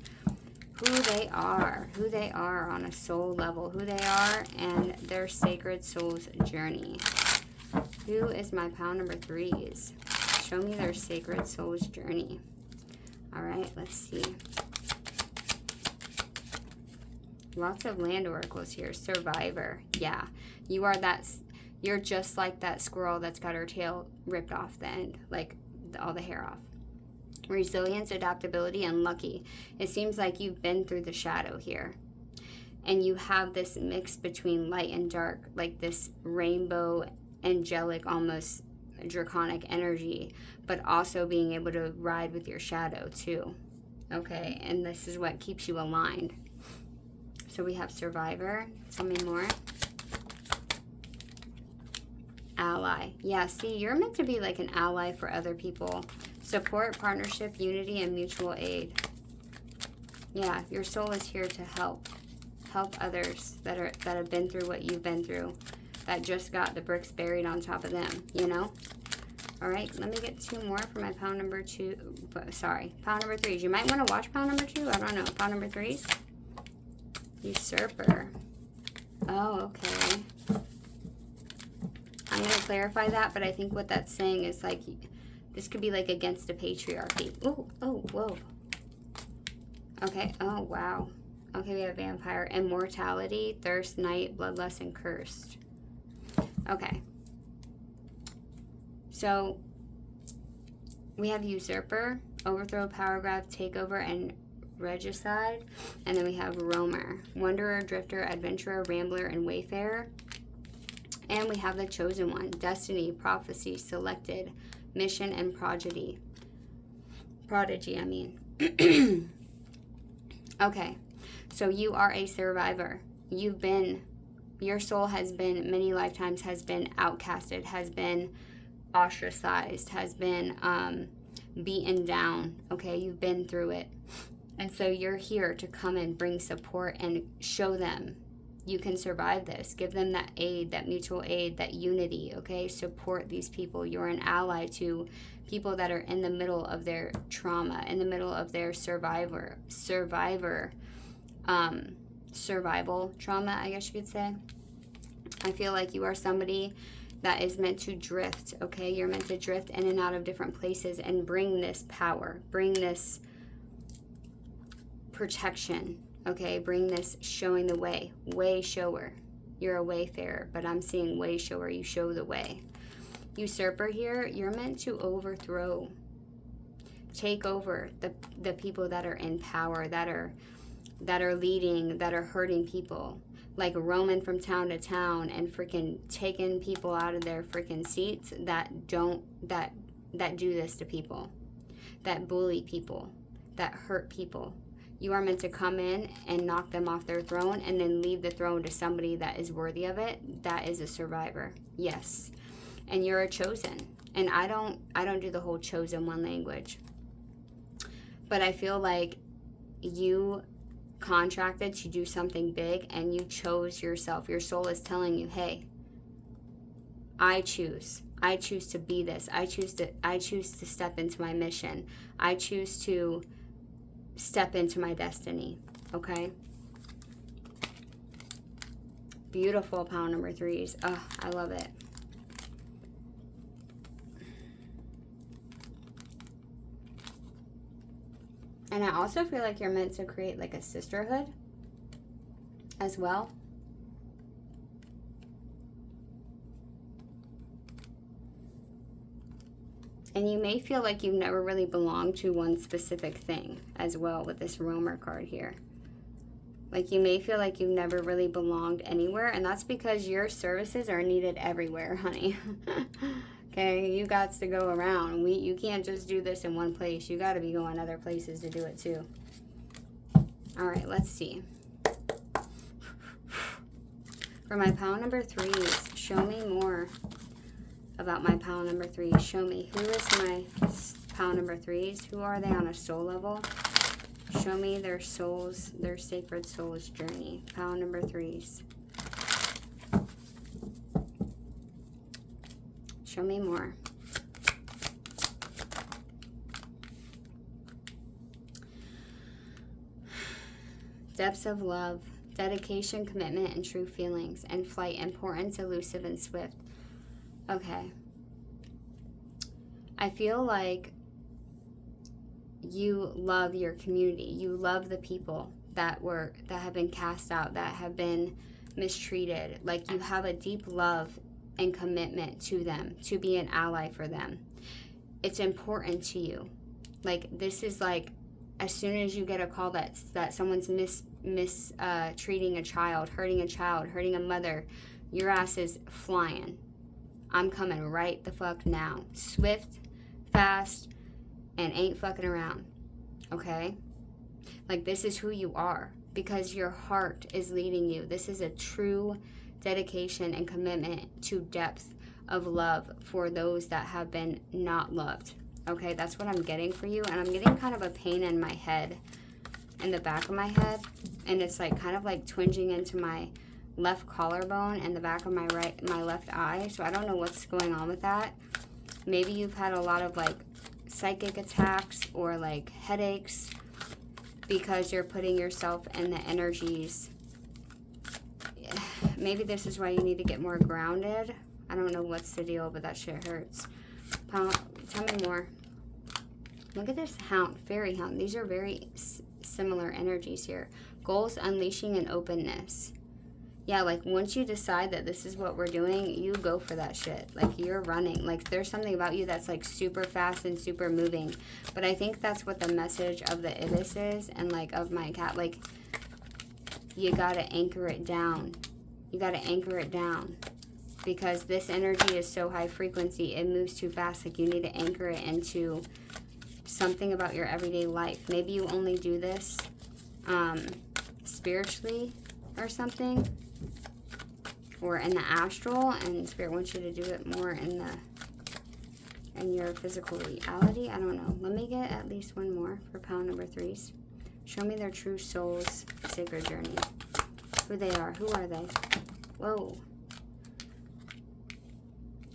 who they are on a soul level, who they are and their sacred soul's journey. Who is my pile number 3s? Show me their sacred soul's journey. All right, let's see. Lots of land oracles here. Survivor. Yeah, you're just like that squirrel that's got her tail ripped off the end, like all the hair off. Resilience, adaptability, and lucky. It seems like you've been through the shadow here. And you have this mix between light and dark, like this rainbow, angelic almost draconic energy, but also being able to ride with your shadow too. Okay, and this is what keeps you aligned. So we have survivor. Tell me more. Ally. Yeah, see, you're meant to be like an ally for other people. Support, partnership, unity, and mutual aid. Yeah, your soul is here to help others that have been through what you've been through, that just got the bricks buried on top of them, you know? All right, let me get 2 more for my pile number 2. Pile number 3s. You might want to watch pile number 2. I don't know. Pile number 3s. Usurper. Oh, okay. I'm going to clarify that, but I think what that's saying is like, this could be like against the patriarchy. Ooh, oh, whoa. Okay, oh, wow. Okay, we have vampire, immortality, thirst, night, bloodlust, and cursed. Okay. So, we have usurper, overthrow, power grab, takeover, and regicide. And then we have roamer, wanderer, drifter, adventurer, rambler, and wayfarer. And we have the chosen one, destiny, prophecy, selected, mission, and prodigy. Prodigy, I mean. Okay, so you are a survivor. Your soul has been, many lifetimes, has been outcasted, has been ostracized, has been beaten down. Okay, you've been through it. And so you're here to come and bring support and show them you can survive this. Give them that aid, that mutual aid, that unity, okay? Support these people. You're an ally to people that are in the middle of their trauma, in the middle of their survival trauma, I guess you could say. I feel like you are somebody that is meant to drift, okay? You're meant to drift in and out of different places and bring this power, bring this protection, okay? Bring this showing the way, way shower. You're a wayfarer, but I'm seeing way shower. You show the way. Usurper here, you're meant to overthrow, take over the people that are in power, that are leading, that are hurting people, like roaming from town to town and freaking taking people out of their freaking seats that do this to people, that bully people, that hurt people. You are meant to come in and knock them off their throne and then leave the throne to somebody that is worthy of it. That is a survivor. Yes. And you're a chosen. And I don't do the whole chosen one language. But I feel like you contracted to do something big and you chose yourself. Your soul is telling you, hey, I choose to be this. I choose to step into my mission. I choose to step into my destiny. Okay? Beautiful pile number 3s. Oh, I love it. And I also feel like you're meant to create like a sisterhood as well. And you may feel like you've never really belonged to one specific thing as well with this roamer card here. Like you may feel like you've never really belonged anywhere, and that's because your services are needed everywhere, honey. Okay, you got to go around. You can't just do this in one place. You got to be going other places to do it too. All right, let's see. For my pile number 3s, show me more about my pile number 3s. Show me, who is my pile number 3s? Who are they on a soul level? Show me their souls, their sacred souls journey. Pile number 3s. Show me more. Depths of love, dedication, commitment, and true feelings, and flight, importance, elusive, and swift. Okay. I feel like you love your community. You love the people that have been cast out, that have been mistreated. Like you have a deep love and commitment to them, to be an ally for them. It's important to you. Like this is like, as soon as you get a call that someone's mistreating a child, hurting a mother, your ass is flying. I'm coming right the fuck now. Swift, fast, and ain't fucking around. Okay? Like, this is who you are because your heart is leading you. This is a true dedication and commitment to depth of love for those that have been not loved. Okay, that's what I'm getting for you. And I'm getting kind of a pain in my head, in the back of my head. And it's like kind of like twinging into my left collarbone and the back of my left eye. So I don't know what's going on with that. Maybe you've had a lot of like psychic attacks or like headaches because you're putting yourself in the energies. Maybe this is why you need to get more grounded. I don't know what's the deal, but that shit hurts. Tell me more. Look at this hound, fairy hound. These are very similar energies here. Goals, unleashing, and openness. Yeah, like once you decide that this is what we're doing, you go for that shit. Like you're running. Like there's something about you that's like super fast and super moving. But I think that's what the message of the ibis is, and like of my cat. Like you gotta anchor it down. You gotta anchor it down. Because this energy is so high frequency, it moves too fast. Like you need to anchor it into something about your everyday life. Maybe you only do this spiritually or something, or in the astral, and Spirit wants you to do it more in your physical reality. I don't know. Let me get at least one more for pile number 3s. Show me their true soul's sacred journey. Who they are. Who are they? Whoa.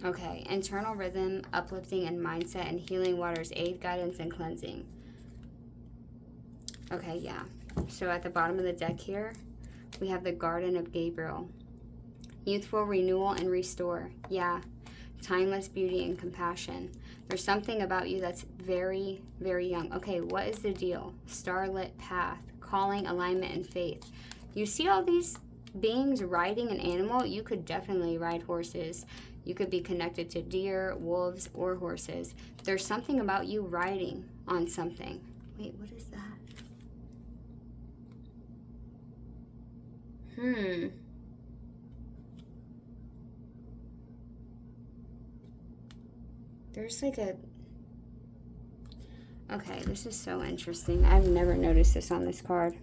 Okay, internal rhythm, uplifting and mindset, and healing waters, aid, guidance, and cleansing. Okay, yeah. So at the bottom of the deck here, we have the Garden of Gabriel. Youthful renewal and restore. Yeah. Timeless beauty and compassion. There's something about you that's very, very young. Okay, what is the deal? Starlit path, calling, alignment, and faith. You see all these beings riding an animal? You could definitely ride horses. You could be connected to deer, wolves, or horses. There's something about you riding on something. Wait, what is that? There's like a... Okay, this is so interesting. I've never noticed this on this card.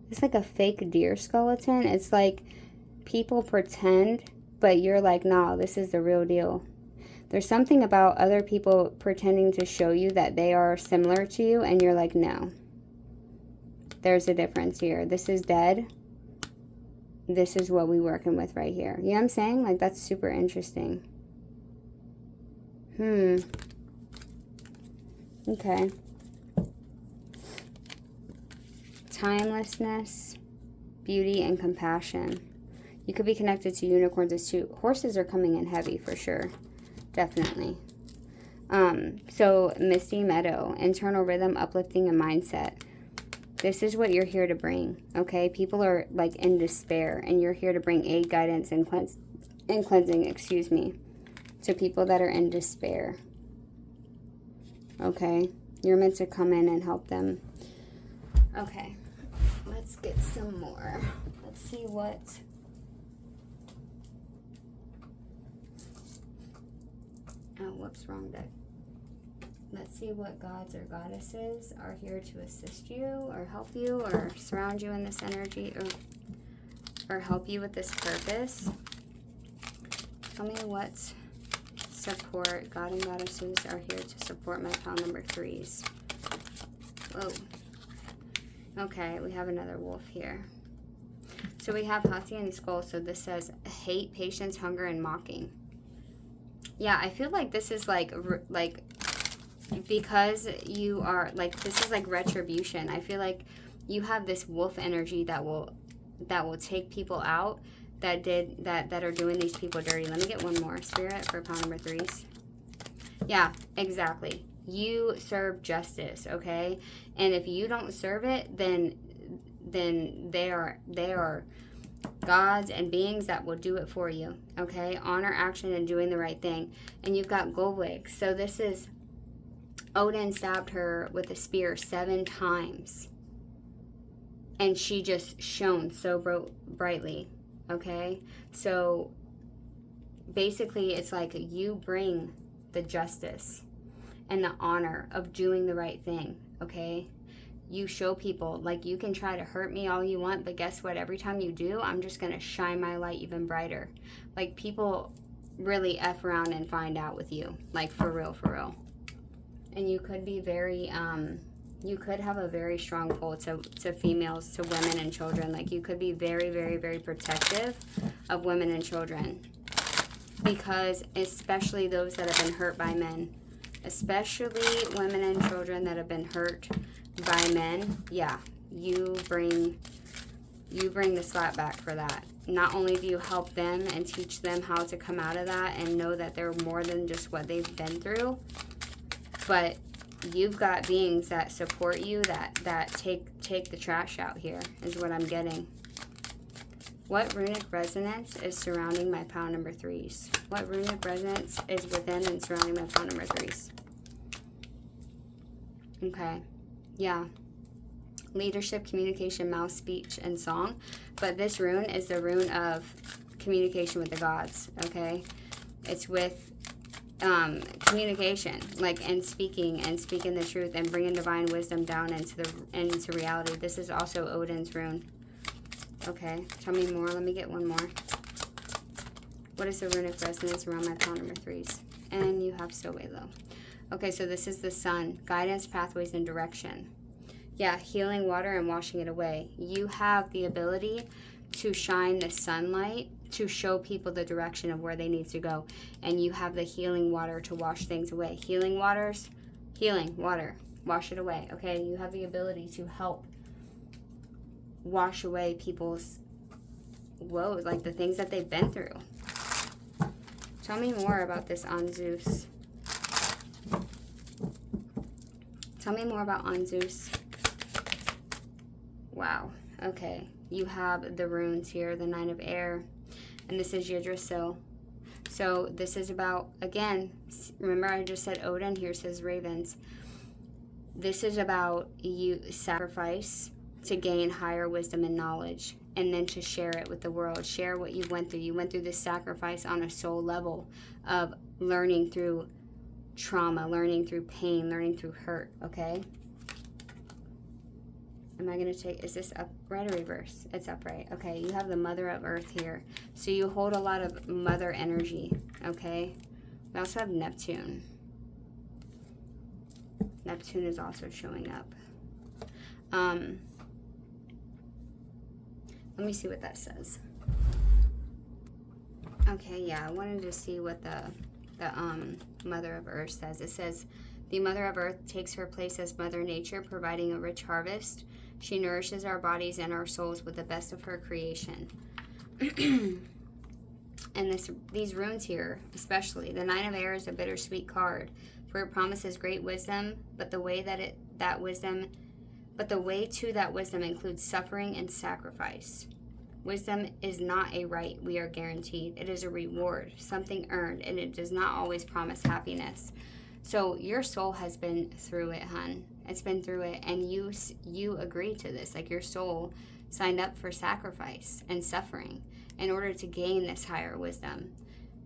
It's like a fake deer skeleton. It's like people pretend, but you're like, nah, this is the real deal. There's something about other people pretending to show you that they are similar to you, and you're like, no. There's a difference here. This is dead. This is what we're working with right here. You know what I'm saying? Like, that's super interesting. Okay. Timelessness, beauty, and compassion. You could be connected to unicorns too. Horses are coming in heavy for sure. Definitely. So, Misty Meadow, internal rhythm, uplifting, and mindset. This is what you're here to bring, okay? People are like in despair, and you're here to bring aid, guidance, and cleansing, excuse me, to people that are in despair. Okay? You're meant to come in and help them. Okay. Let's get some more. Let's see what... Oh, whoops, wrong deck. Let's see what gods or goddesses are here to assist you or help you or surround you in this energy or help you with this purpose. Tell me what support God and goddesses are here to support my pile number 3s. Whoa. Okay, we have another wolf here. So we have Hati and Skull. So this says hate, patience, hunger, and mocking. Yeah, I feel like this is like because you are like, this is like retribution. I feel like you have this wolf energy that will take people out that are doing these people dirty. Let me get one more, Spirit, for pile number 3s. Yeah, exactly. You serve justice, okay? And if you don't serve it, then they are gods and beings that will do it for you, okay? Honor, action, and doing the right thing. And you've got Goldwig. So this is Odin stabbed her with a spear 7 times. And she just shone so brightly, okay? So basically it's like you bring the justice and the honor of doing the right thing, okay? You show people, like, you can try to hurt me all you want, but guess what? Every time you do, I'm just going to shine my light even brighter. Like, people really F around and find out with you. Like, for real, for real. And you could be very, you could have a very strong pull to females, to women and children. Like, you could be very, very, very protective of women and children. Because, especially those that have been hurt by men. Especially women and children that have been hurt by men, yeah, you bring the slap back for that. Not only do you help them and teach them how to come out of that and know that they're more than just what they've been through, but you've got beings that support you, that take the trash out here, is what I'm getting. What runic resonance is surrounding my pile number 3s? What runic resonance is within and surrounding my pile number 3s? Okay. Yeah. Leadership, communication, mouth, speech, and song. But this rune is the rune of communication with the gods, okay? It's with communication, like, and speaking the truth and bringing divine wisdom down into reality. This is also Odin's rune. Okay, tell me more. Let me get one more. What is the runic resonance around my pile number 3s? And you have so way low. Okay, so this is the sun. Guidance, pathways, and direction. Yeah, healing water and washing it away. You have the ability to shine the sunlight to show people the direction of where they need to go. And you have the healing water to wash things away. Healing water, wash it away, okay? You have the ability to help wash away people's woes, like the things that they've been through. Tell me more about this Zeus. Tell me more about Zeus. Wow. Okay. You have the runes here, the 9 of air. And this is Yggdrasil. So this is about, again, remember I just said Odin, here says ravens. This is about you sacrifice to gain higher wisdom and knowledge, and then to share it with the world. Share what you went through. You went through this sacrifice on a soul level of learning through trauma, learning through pain, learning through hurt, okay? Am I going to take, is this upright or reverse? It's upright. Okay, you have the Mother of Earth here. So you hold a lot of mother energy, okay? We also have Neptune. Neptune is also showing up. Let me see what that says. Okay, yeah, I wanted to see what the Mother of Earth says. It says, the Mother of Earth takes her place as Mother Nature, providing a rich harvest. She nourishes our bodies and our souls with the best of her creation. And these runes here, especially, the 9 of air is a bittersweet card, for it promises great wisdom, but the way to that wisdom includes suffering and sacrifice. Wisdom is not a right we are guaranteed. It is a reward, something earned, and it does not always promise happiness. So your soul has been through it, hun. It's been through it, and you agreed to this. Like, your soul signed up for sacrifice and suffering in order to gain this higher wisdom.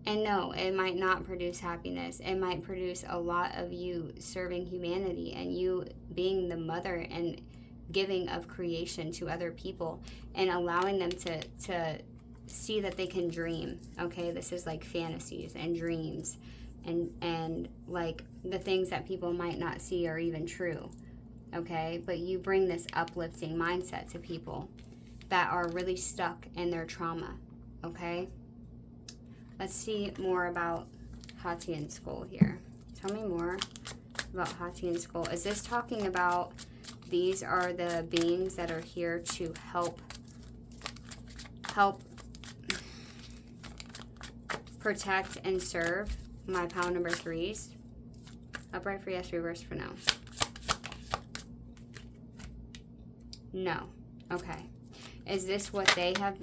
And no, it might not produce happiness. It might produce a lot of you serving humanity and you being the mother and giving of creation to other people and allowing them to see that they can dream. Okay, this is like fantasies and dreams and like the things that people might not see are even true. Okay, but you bring this uplifting mindset to people that are really stuck in their trauma. Okay, let's see more about Hatian Skull here. Tell me more about Hatian Skull. Is this talking about these are the beings that are here to help protect and serve my pile number 3s? Upright for yes, reverse for no. No. Okay. Is this what they have?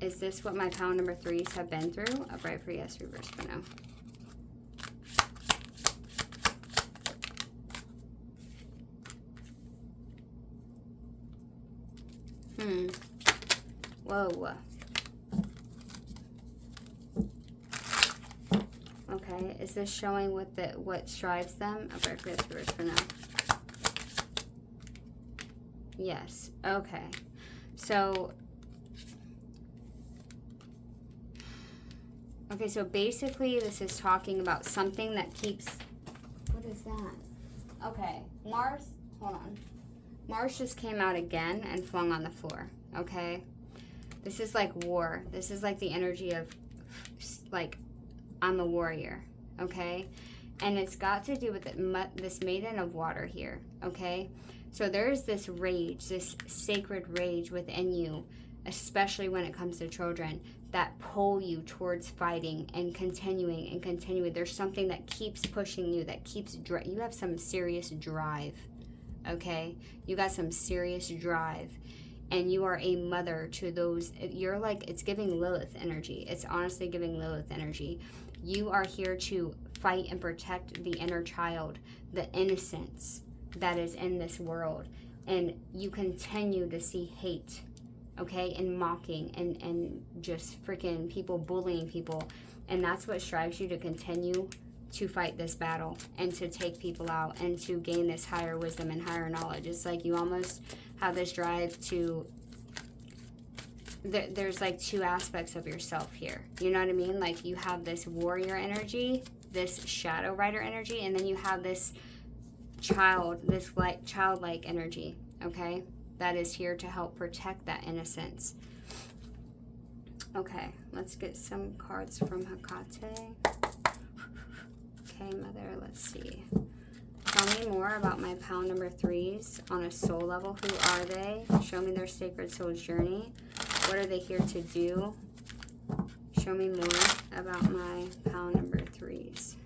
Is this what my pile number 3s have been through? Upright for yes, reverse for no. Whoa. Okay, is this showing what strives them? Okay, good for now. Yes, okay. So, okay, so basically this is talking about something that keeps, what is that? Okay, Mars, hold on. Mars just came out again and flung on the floor, okay? This is like war. This is like the energy of, like, I'm a warrior, okay? And it's got to do with this maiden of water here, okay? So there's this rage, this sacred rage within you, especially when it comes to children, that pull you towards fighting and continuing and continuing. There's something that keeps pushing you, that keeps, you have some serious drive, okay? You got some serious drive. And you are a mother to those, you're like, it's giving Lilith energy. It's honestly giving Lilith energy. You are here to fight and protect the inner child, the innocence that is in this world. And you continue to see hate, okay, and mocking and just freaking people bullying people. And that's what strives you to continue to fight this battle and to take people out and to gain this higher wisdom and higher knowledge. It's like you almost have this drive to, there's like two aspects of yourself here. You know what I mean? Like you have this warrior energy, this shadow rider energy, and then you have this childlike energy, okay? That is here to help protect that innocence. Okay, let's get some cards from Hecate. Okay, Mother, let's see. Tell me more about my pound number 3s on a soul level. Who are they? Show me their sacred soul journey. What are they here to do? Show me more about my pound number 3s.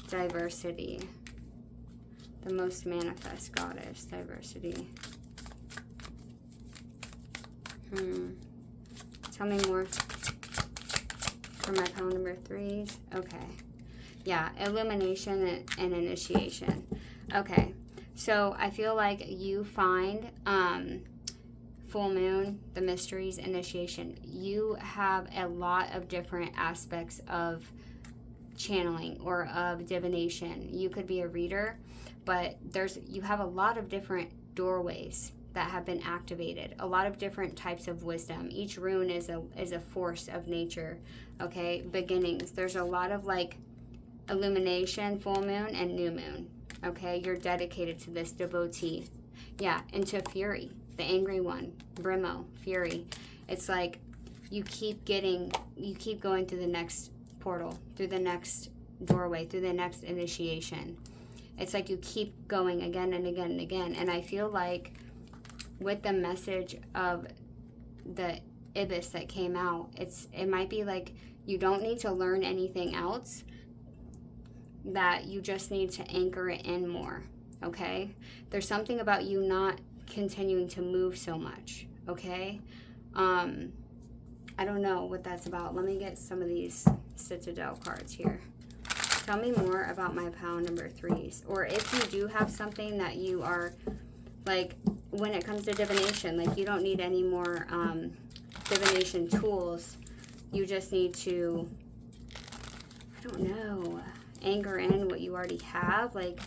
Diversity. The most manifest goddess. Diversity. Tell me more for my pound number 3s. Okay. Yeah, illumination and initiation. Okay. So I feel like you find full moon, the mysteries, initiation. You have a lot of different aspects of channeling or of divination. You could be a reader, but you have a lot of different doorways that have been activated, a lot of different types of wisdom. Each rune is a force of nature, okay? Beginnings. There's a lot of like illumination, full moon, and new moon, okay? You're dedicated to this devotee. Yeah, into fury, the angry one, Brimo, fury. It's like you keep going through the next portal, through the next doorway, through the next initiation. It's like you keep going again and again and again. And I feel like with the message of the ibis that came out, it might be like you don't need to learn anything else, that you just need to anchor it in more, okay? There's something about you not continuing to move so much, okay? I don't know what that's about. Let me get some of these Citadel cards here. Tell me more about my pound number 3s. Or if you do have something that you are, like, when it comes to divination, like, you don't need any more divination tools. You just need to, I don't know, anchor in what you already have, like,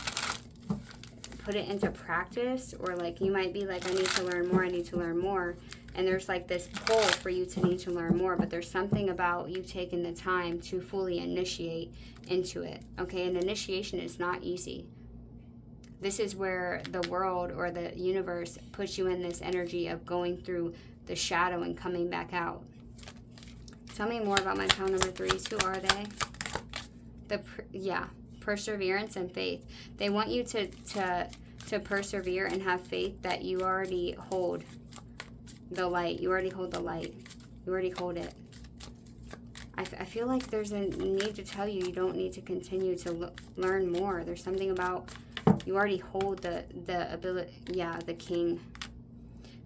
put it into practice. Or, like, you might be like, I need to learn more, I need to learn more. And there's like this pull for you to need to learn more, but there's something about you taking the time to fully initiate into it, okay? And initiation is not easy. This is where the world or the universe puts you in this energy of going through the shadow and coming back out. Tell me more about my pound number 3s. Who are they? Perseverance and faith. They want you to persevere and have faith that you already hold the light. You already hold the light. You already hold it. I feel like there's a need to tell you don't need to continue to learn more. There's something about you already hold the ability. Yeah, the king.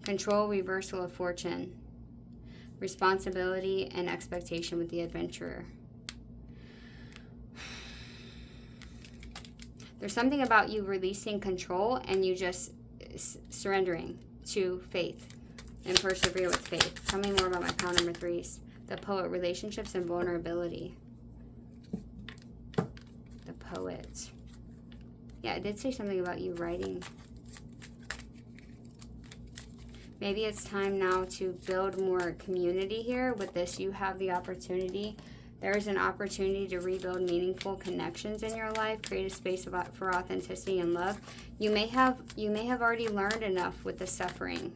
Control, reversal of fortune. Responsibility and expectation with the adventurer. There's something about you releasing control and you just surrendering to faith and persevere with faith. Tell me more about my pound number 3s. The Poet, relationships and vulnerability. The Poet. Yeah, it did say something about you writing. Maybe it's time now to build more community here. With this, you have the opportunity. There is an opportunity to rebuild meaningful connections in your life, create a space for authenticity and love. You may have already learned enough with the suffering,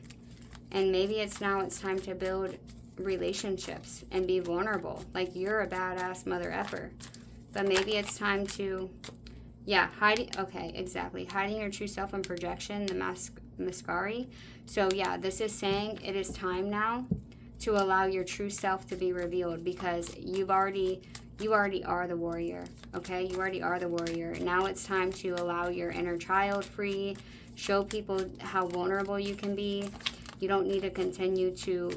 and maybe it's time to build relationships and be vulnerable. Like, you're a badass mother effer, but maybe it's time to, hiding your true self and projection, the mascari. So yeah, this is saying it is time now to allow your true self to be revealed, because you already are the warrior. Okay, you already are the warrior. Now it's time to allow your inner child free. Show people how vulnerable you can be. You don't need to continue to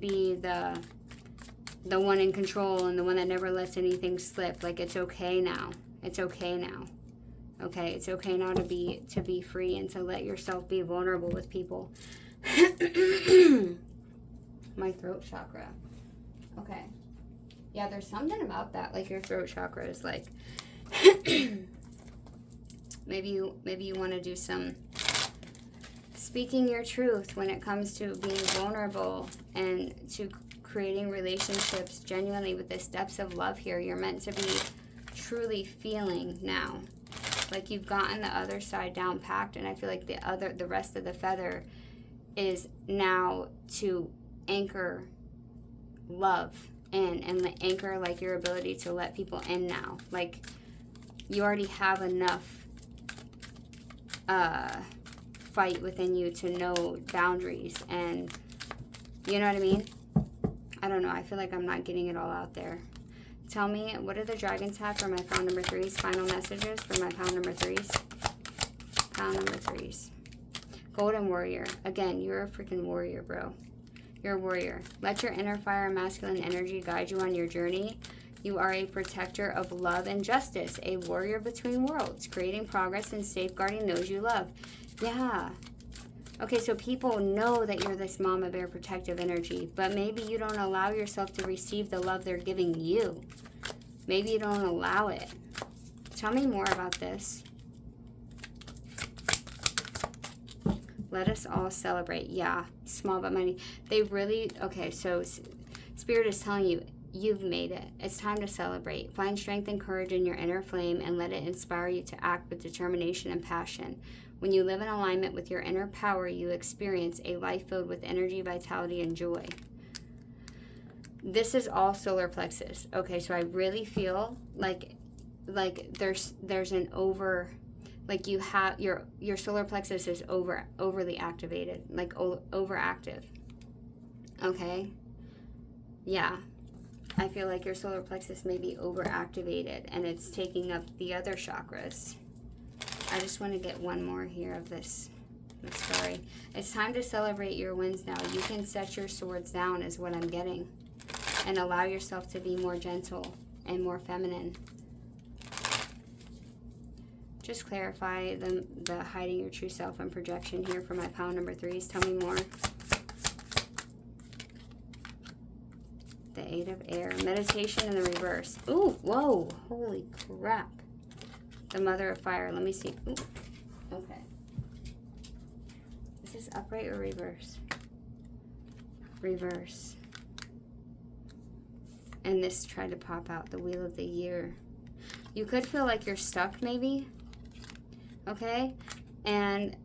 be the one in control and the one that never lets anything slip. Like, it's okay now. It's okay now. Okay, it's okay now to be free and to let yourself be vulnerable with people. My throat chakra. Okay. Yeah, there's something about that. Like, your throat chakra is like maybe you want to do some speaking your truth when it comes to being vulnerable and to creating relationships genuinely with this depths of love here. You're meant to be truly feeling now. Like, you've gotten the other side down packed, and I feel like the rest of the feather is now to anchor love in, and anchor like your ability to let people in now. Like, you already have enough fight within you to know boundaries, and you know what I mean? I don't know, I feel like I'm not getting it all out there. Tell me, what do the dragons have for my pile number 3s? Final messages for my pile number 3s. Pile number 3s. Golden warrior. Again, you're a freaking warrior, bro. You're a warrior. Let your inner fire and masculine energy guide you on your journey. You are a protector of love and justice, a warrior between worlds, creating progress and safeguarding those you love. Yeah. Okay, so people know that you're this mama bear protective energy, but maybe you don't allow yourself to receive the love they're giving you. Maybe you don't allow it. Tell me more about this. Let us all celebrate. Yeah, small but mighty. They really, okay, so Spirit is telling you, you've made it. It's time to celebrate. Find strength and courage in your inner flame and let it inspire you to act with determination and passion. When you live in alignment with your inner power, you experience a life filled with energy, vitality, and joy. This is all solar plexus. Okay, so I really feel like there's an over, like you have your solar plexus is overly activated, like overactive. Okay? Yeah. I feel like your solar plexus may be overactivated and it's taking up the other chakras. I just want to get one more here of this. I'm sorry. It's time to celebrate your wins now. You can set your swords down is what I'm getting. And allow yourself to be more gentle and more feminine. Just clarify the hiding your true self and projection here for my pile number 3s. Tell me more. The 8 of air. Meditation in the reverse. Ooh, whoa. Holy crap. The mother of fire. Let me see. Ooh. Okay. Is this upright or reverse? Reverse. And this tried to pop out. The wheel of the year. You could feel like you're stuck maybe. Okay? And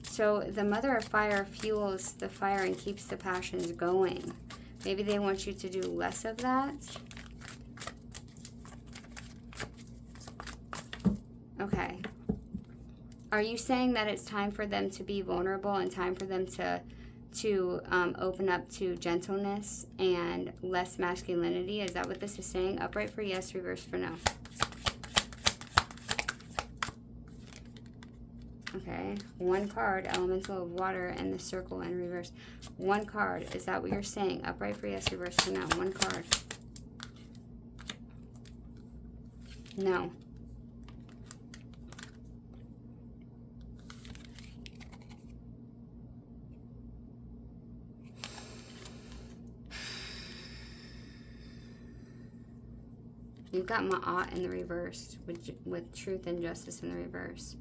so the mother of fire fuels the fire and keeps the passions going. Maybe they want you to do less of that. Okay. Are you saying that it's time for them to be vulnerable and time for them to open up to gentleness and less masculinity? Is that what this is saying? Upright for yes, reverse for no. Okay. One card, elemental of water, and the circle in reverse. One card. Is that what you're saying? Upright for yes, reverse for no. One card. No. You've got Ma'at in the reverse with truth and justice in the reverse.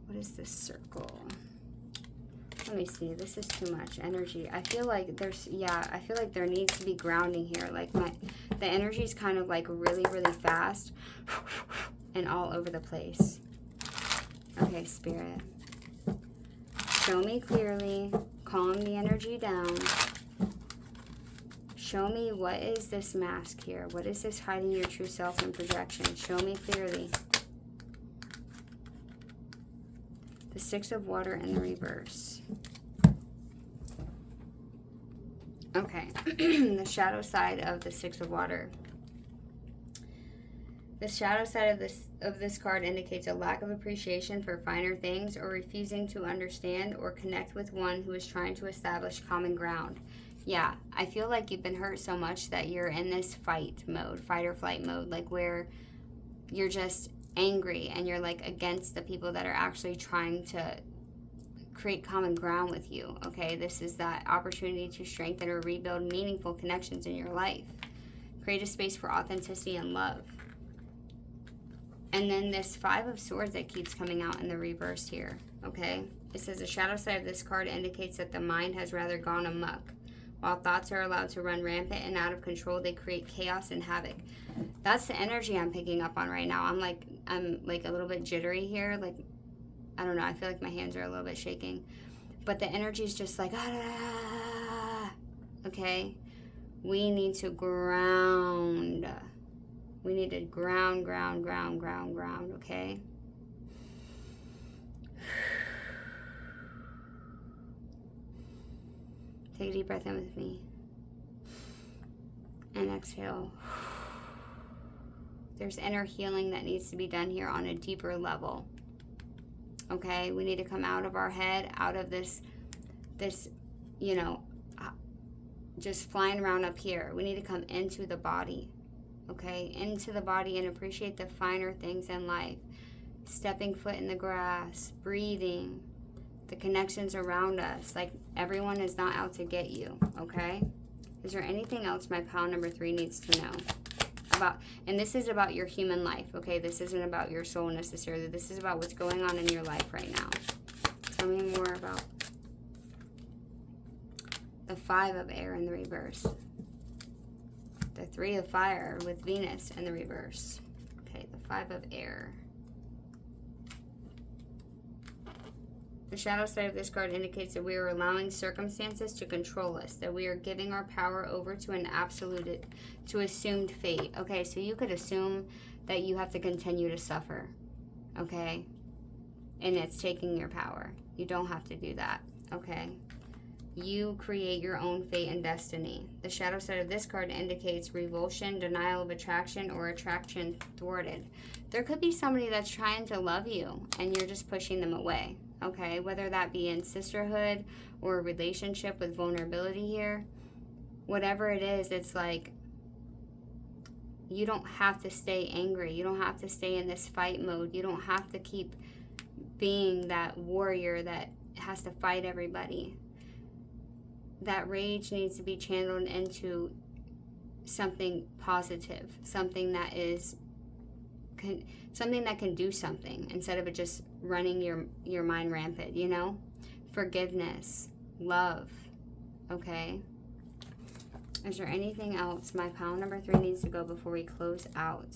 What is this circle? Let me see. This is too much energy. I feel like there's, yeah, I feel like there needs to be grounding here. Like the energy is kind of like really, really fast and all over the place. Okay, Spirit. Show me clearly. Calm the energy down. Show me, what is this mask here? What is this hiding your true self and projection? Show me clearly. The Six of Water in the reverse. Okay. The shadow side of the Six of Water. The shadow side of this card indicates a lack of appreciation for finer things, or refusing to understand or connect with one who is trying to establish common ground. Yeah, I feel like you've been hurt so much that you're in this fight mode, fight or flight mode, like where you're just angry and you're like against the people that are actually trying to create common ground with you. Okay, this is that opportunity to strengthen or rebuild meaningful connections in your life. Create a space for authenticity and love. And then this Five of Swords that keeps coming out in the reverse here. Okay, it says the shadow side of this card indicates that the mind has rather gone amok. While thoughts are allowed to run rampant and out of control, they create chaos and havoc. That's the energy I'm picking up on right now. I'm like a little bit jittery here. Like, I don't know. I feel like my hands are a little bit shaking. But the energy is just like, okay? We need to ground. We need to ground, okay? Take a deep breath in with me. And exhale. There's inner healing that needs to be done here on a deeper level. Okay? We need to come out of our head, out of this, you know, just flying around up here. We need to come into the body. Okay? Into the body and appreciate the finer things in life. Stepping foot in the grass, breathing, the connections around us. Like, everyone is not out to get you, okay? Is there anything else my pile number 3 needs to know about? And this is about your human life, okay? This isn't about your soul necessarily. This is about what's going on in your life right now. Tell me more about the Five of Air in the reverse. The Three of Fire with Venus in the reverse. Okay, the Five of Air. The shadow side of this card indicates that we are allowing circumstances to control us, that we are giving our power over to an absolute, to assumed fate. Okay, so you could assume that you have to continue to suffer, okay? And it's taking your power. You don't have to do that, okay? You create your own fate and destiny. The shadow side of this card indicates revulsion, denial of attraction, or attraction thwarted. There could be somebody that's trying to love you, and you're just pushing them away. Okay, whether that be in sisterhood or a relationship with vulnerability here, whatever it is, it's like you don't have to stay angry. You don't have to stay in this fight mode. You don't have to keep being that warrior that has to fight everybody. That rage needs to be channeled into something positive, something that is something that can do something instead of it just running your mind rampant, you know? Forgiveness, love, okay? Is there anything else my pile number 3 needs to go before we close out?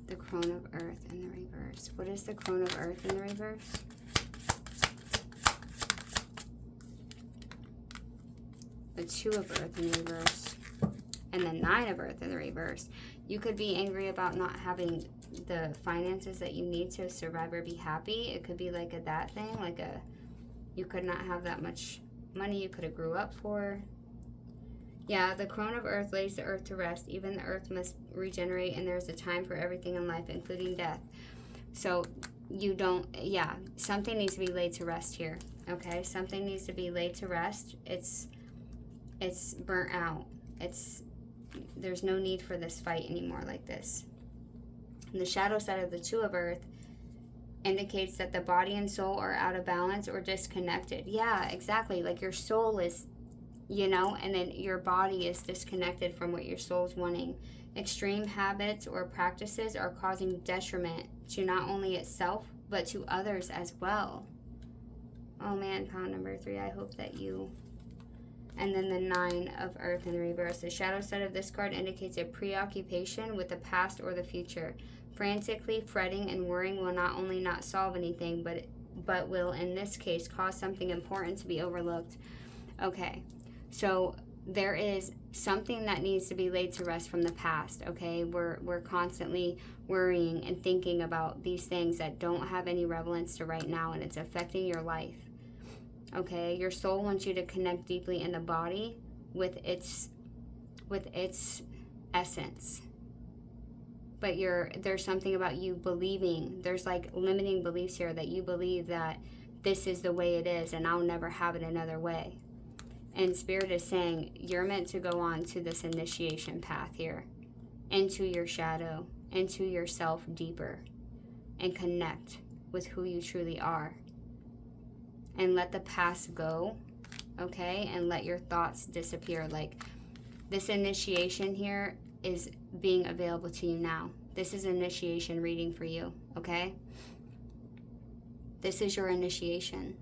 The Crone of Earth in the reverse. What is the Crone of Earth in the reverse? The Two of Earth in the reverse. And the Nine of Earth in the reverse. You could be angry about not having the finances that you need to survive or be happy. It could be like that thing, like you could not have that much money you could have grew up for. Yeah, the Crone of Earth lays the earth to rest. Even the earth must regenerate, and there's a time for everything in life, including death. So you don't, yeah, something needs to be laid to rest here, okay? Something needs to be laid to rest. It's burnt out. There's no need for this fight anymore like this. And the shadow side of the Two of Earth indicates that the body and soul are out of balance or disconnected. Yeah, exactly. Like your soul is you know, and then your body is disconnected from what your soul's wanting. Extreme habits or practices are causing detriment to not only itself, but to others as well. Oh man, pound number 3, I hope that you... And then the 9 of Earth in reverse. The shadow side of this card indicates a preoccupation with the past or the future. Frantically fretting and worrying will not only not solve anything, but will, in this case, cause something important to be overlooked. Okay, so there is something that needs to be laid to rest from the past, okay? We're constantly worrying and thinking about these things that don't have any relevance to right now, and it's affecting your life. Okay, your soul wants you to connect deeply in the body with its essence. But there's something about you believing, there's like limiting beliefs here that you believe that this is the way it is and I'll never have it another way. And Spirit is saying you're meant to go on to this initiation path here, into your shadow, into yourself deeper, and connect with who you truly are. And let the past go, okay? And let your thoughts disappear. Like, this initiation here is being available to you now. This is initiation reading for you, okay? This is your initiation.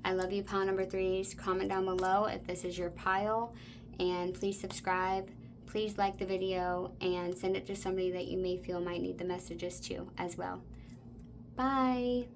I love you, pile number 3s. Comment down below if this is your pile. And please subscribe. Please like the video and send it to somebody that you may feel might need the messages to as well. Bye.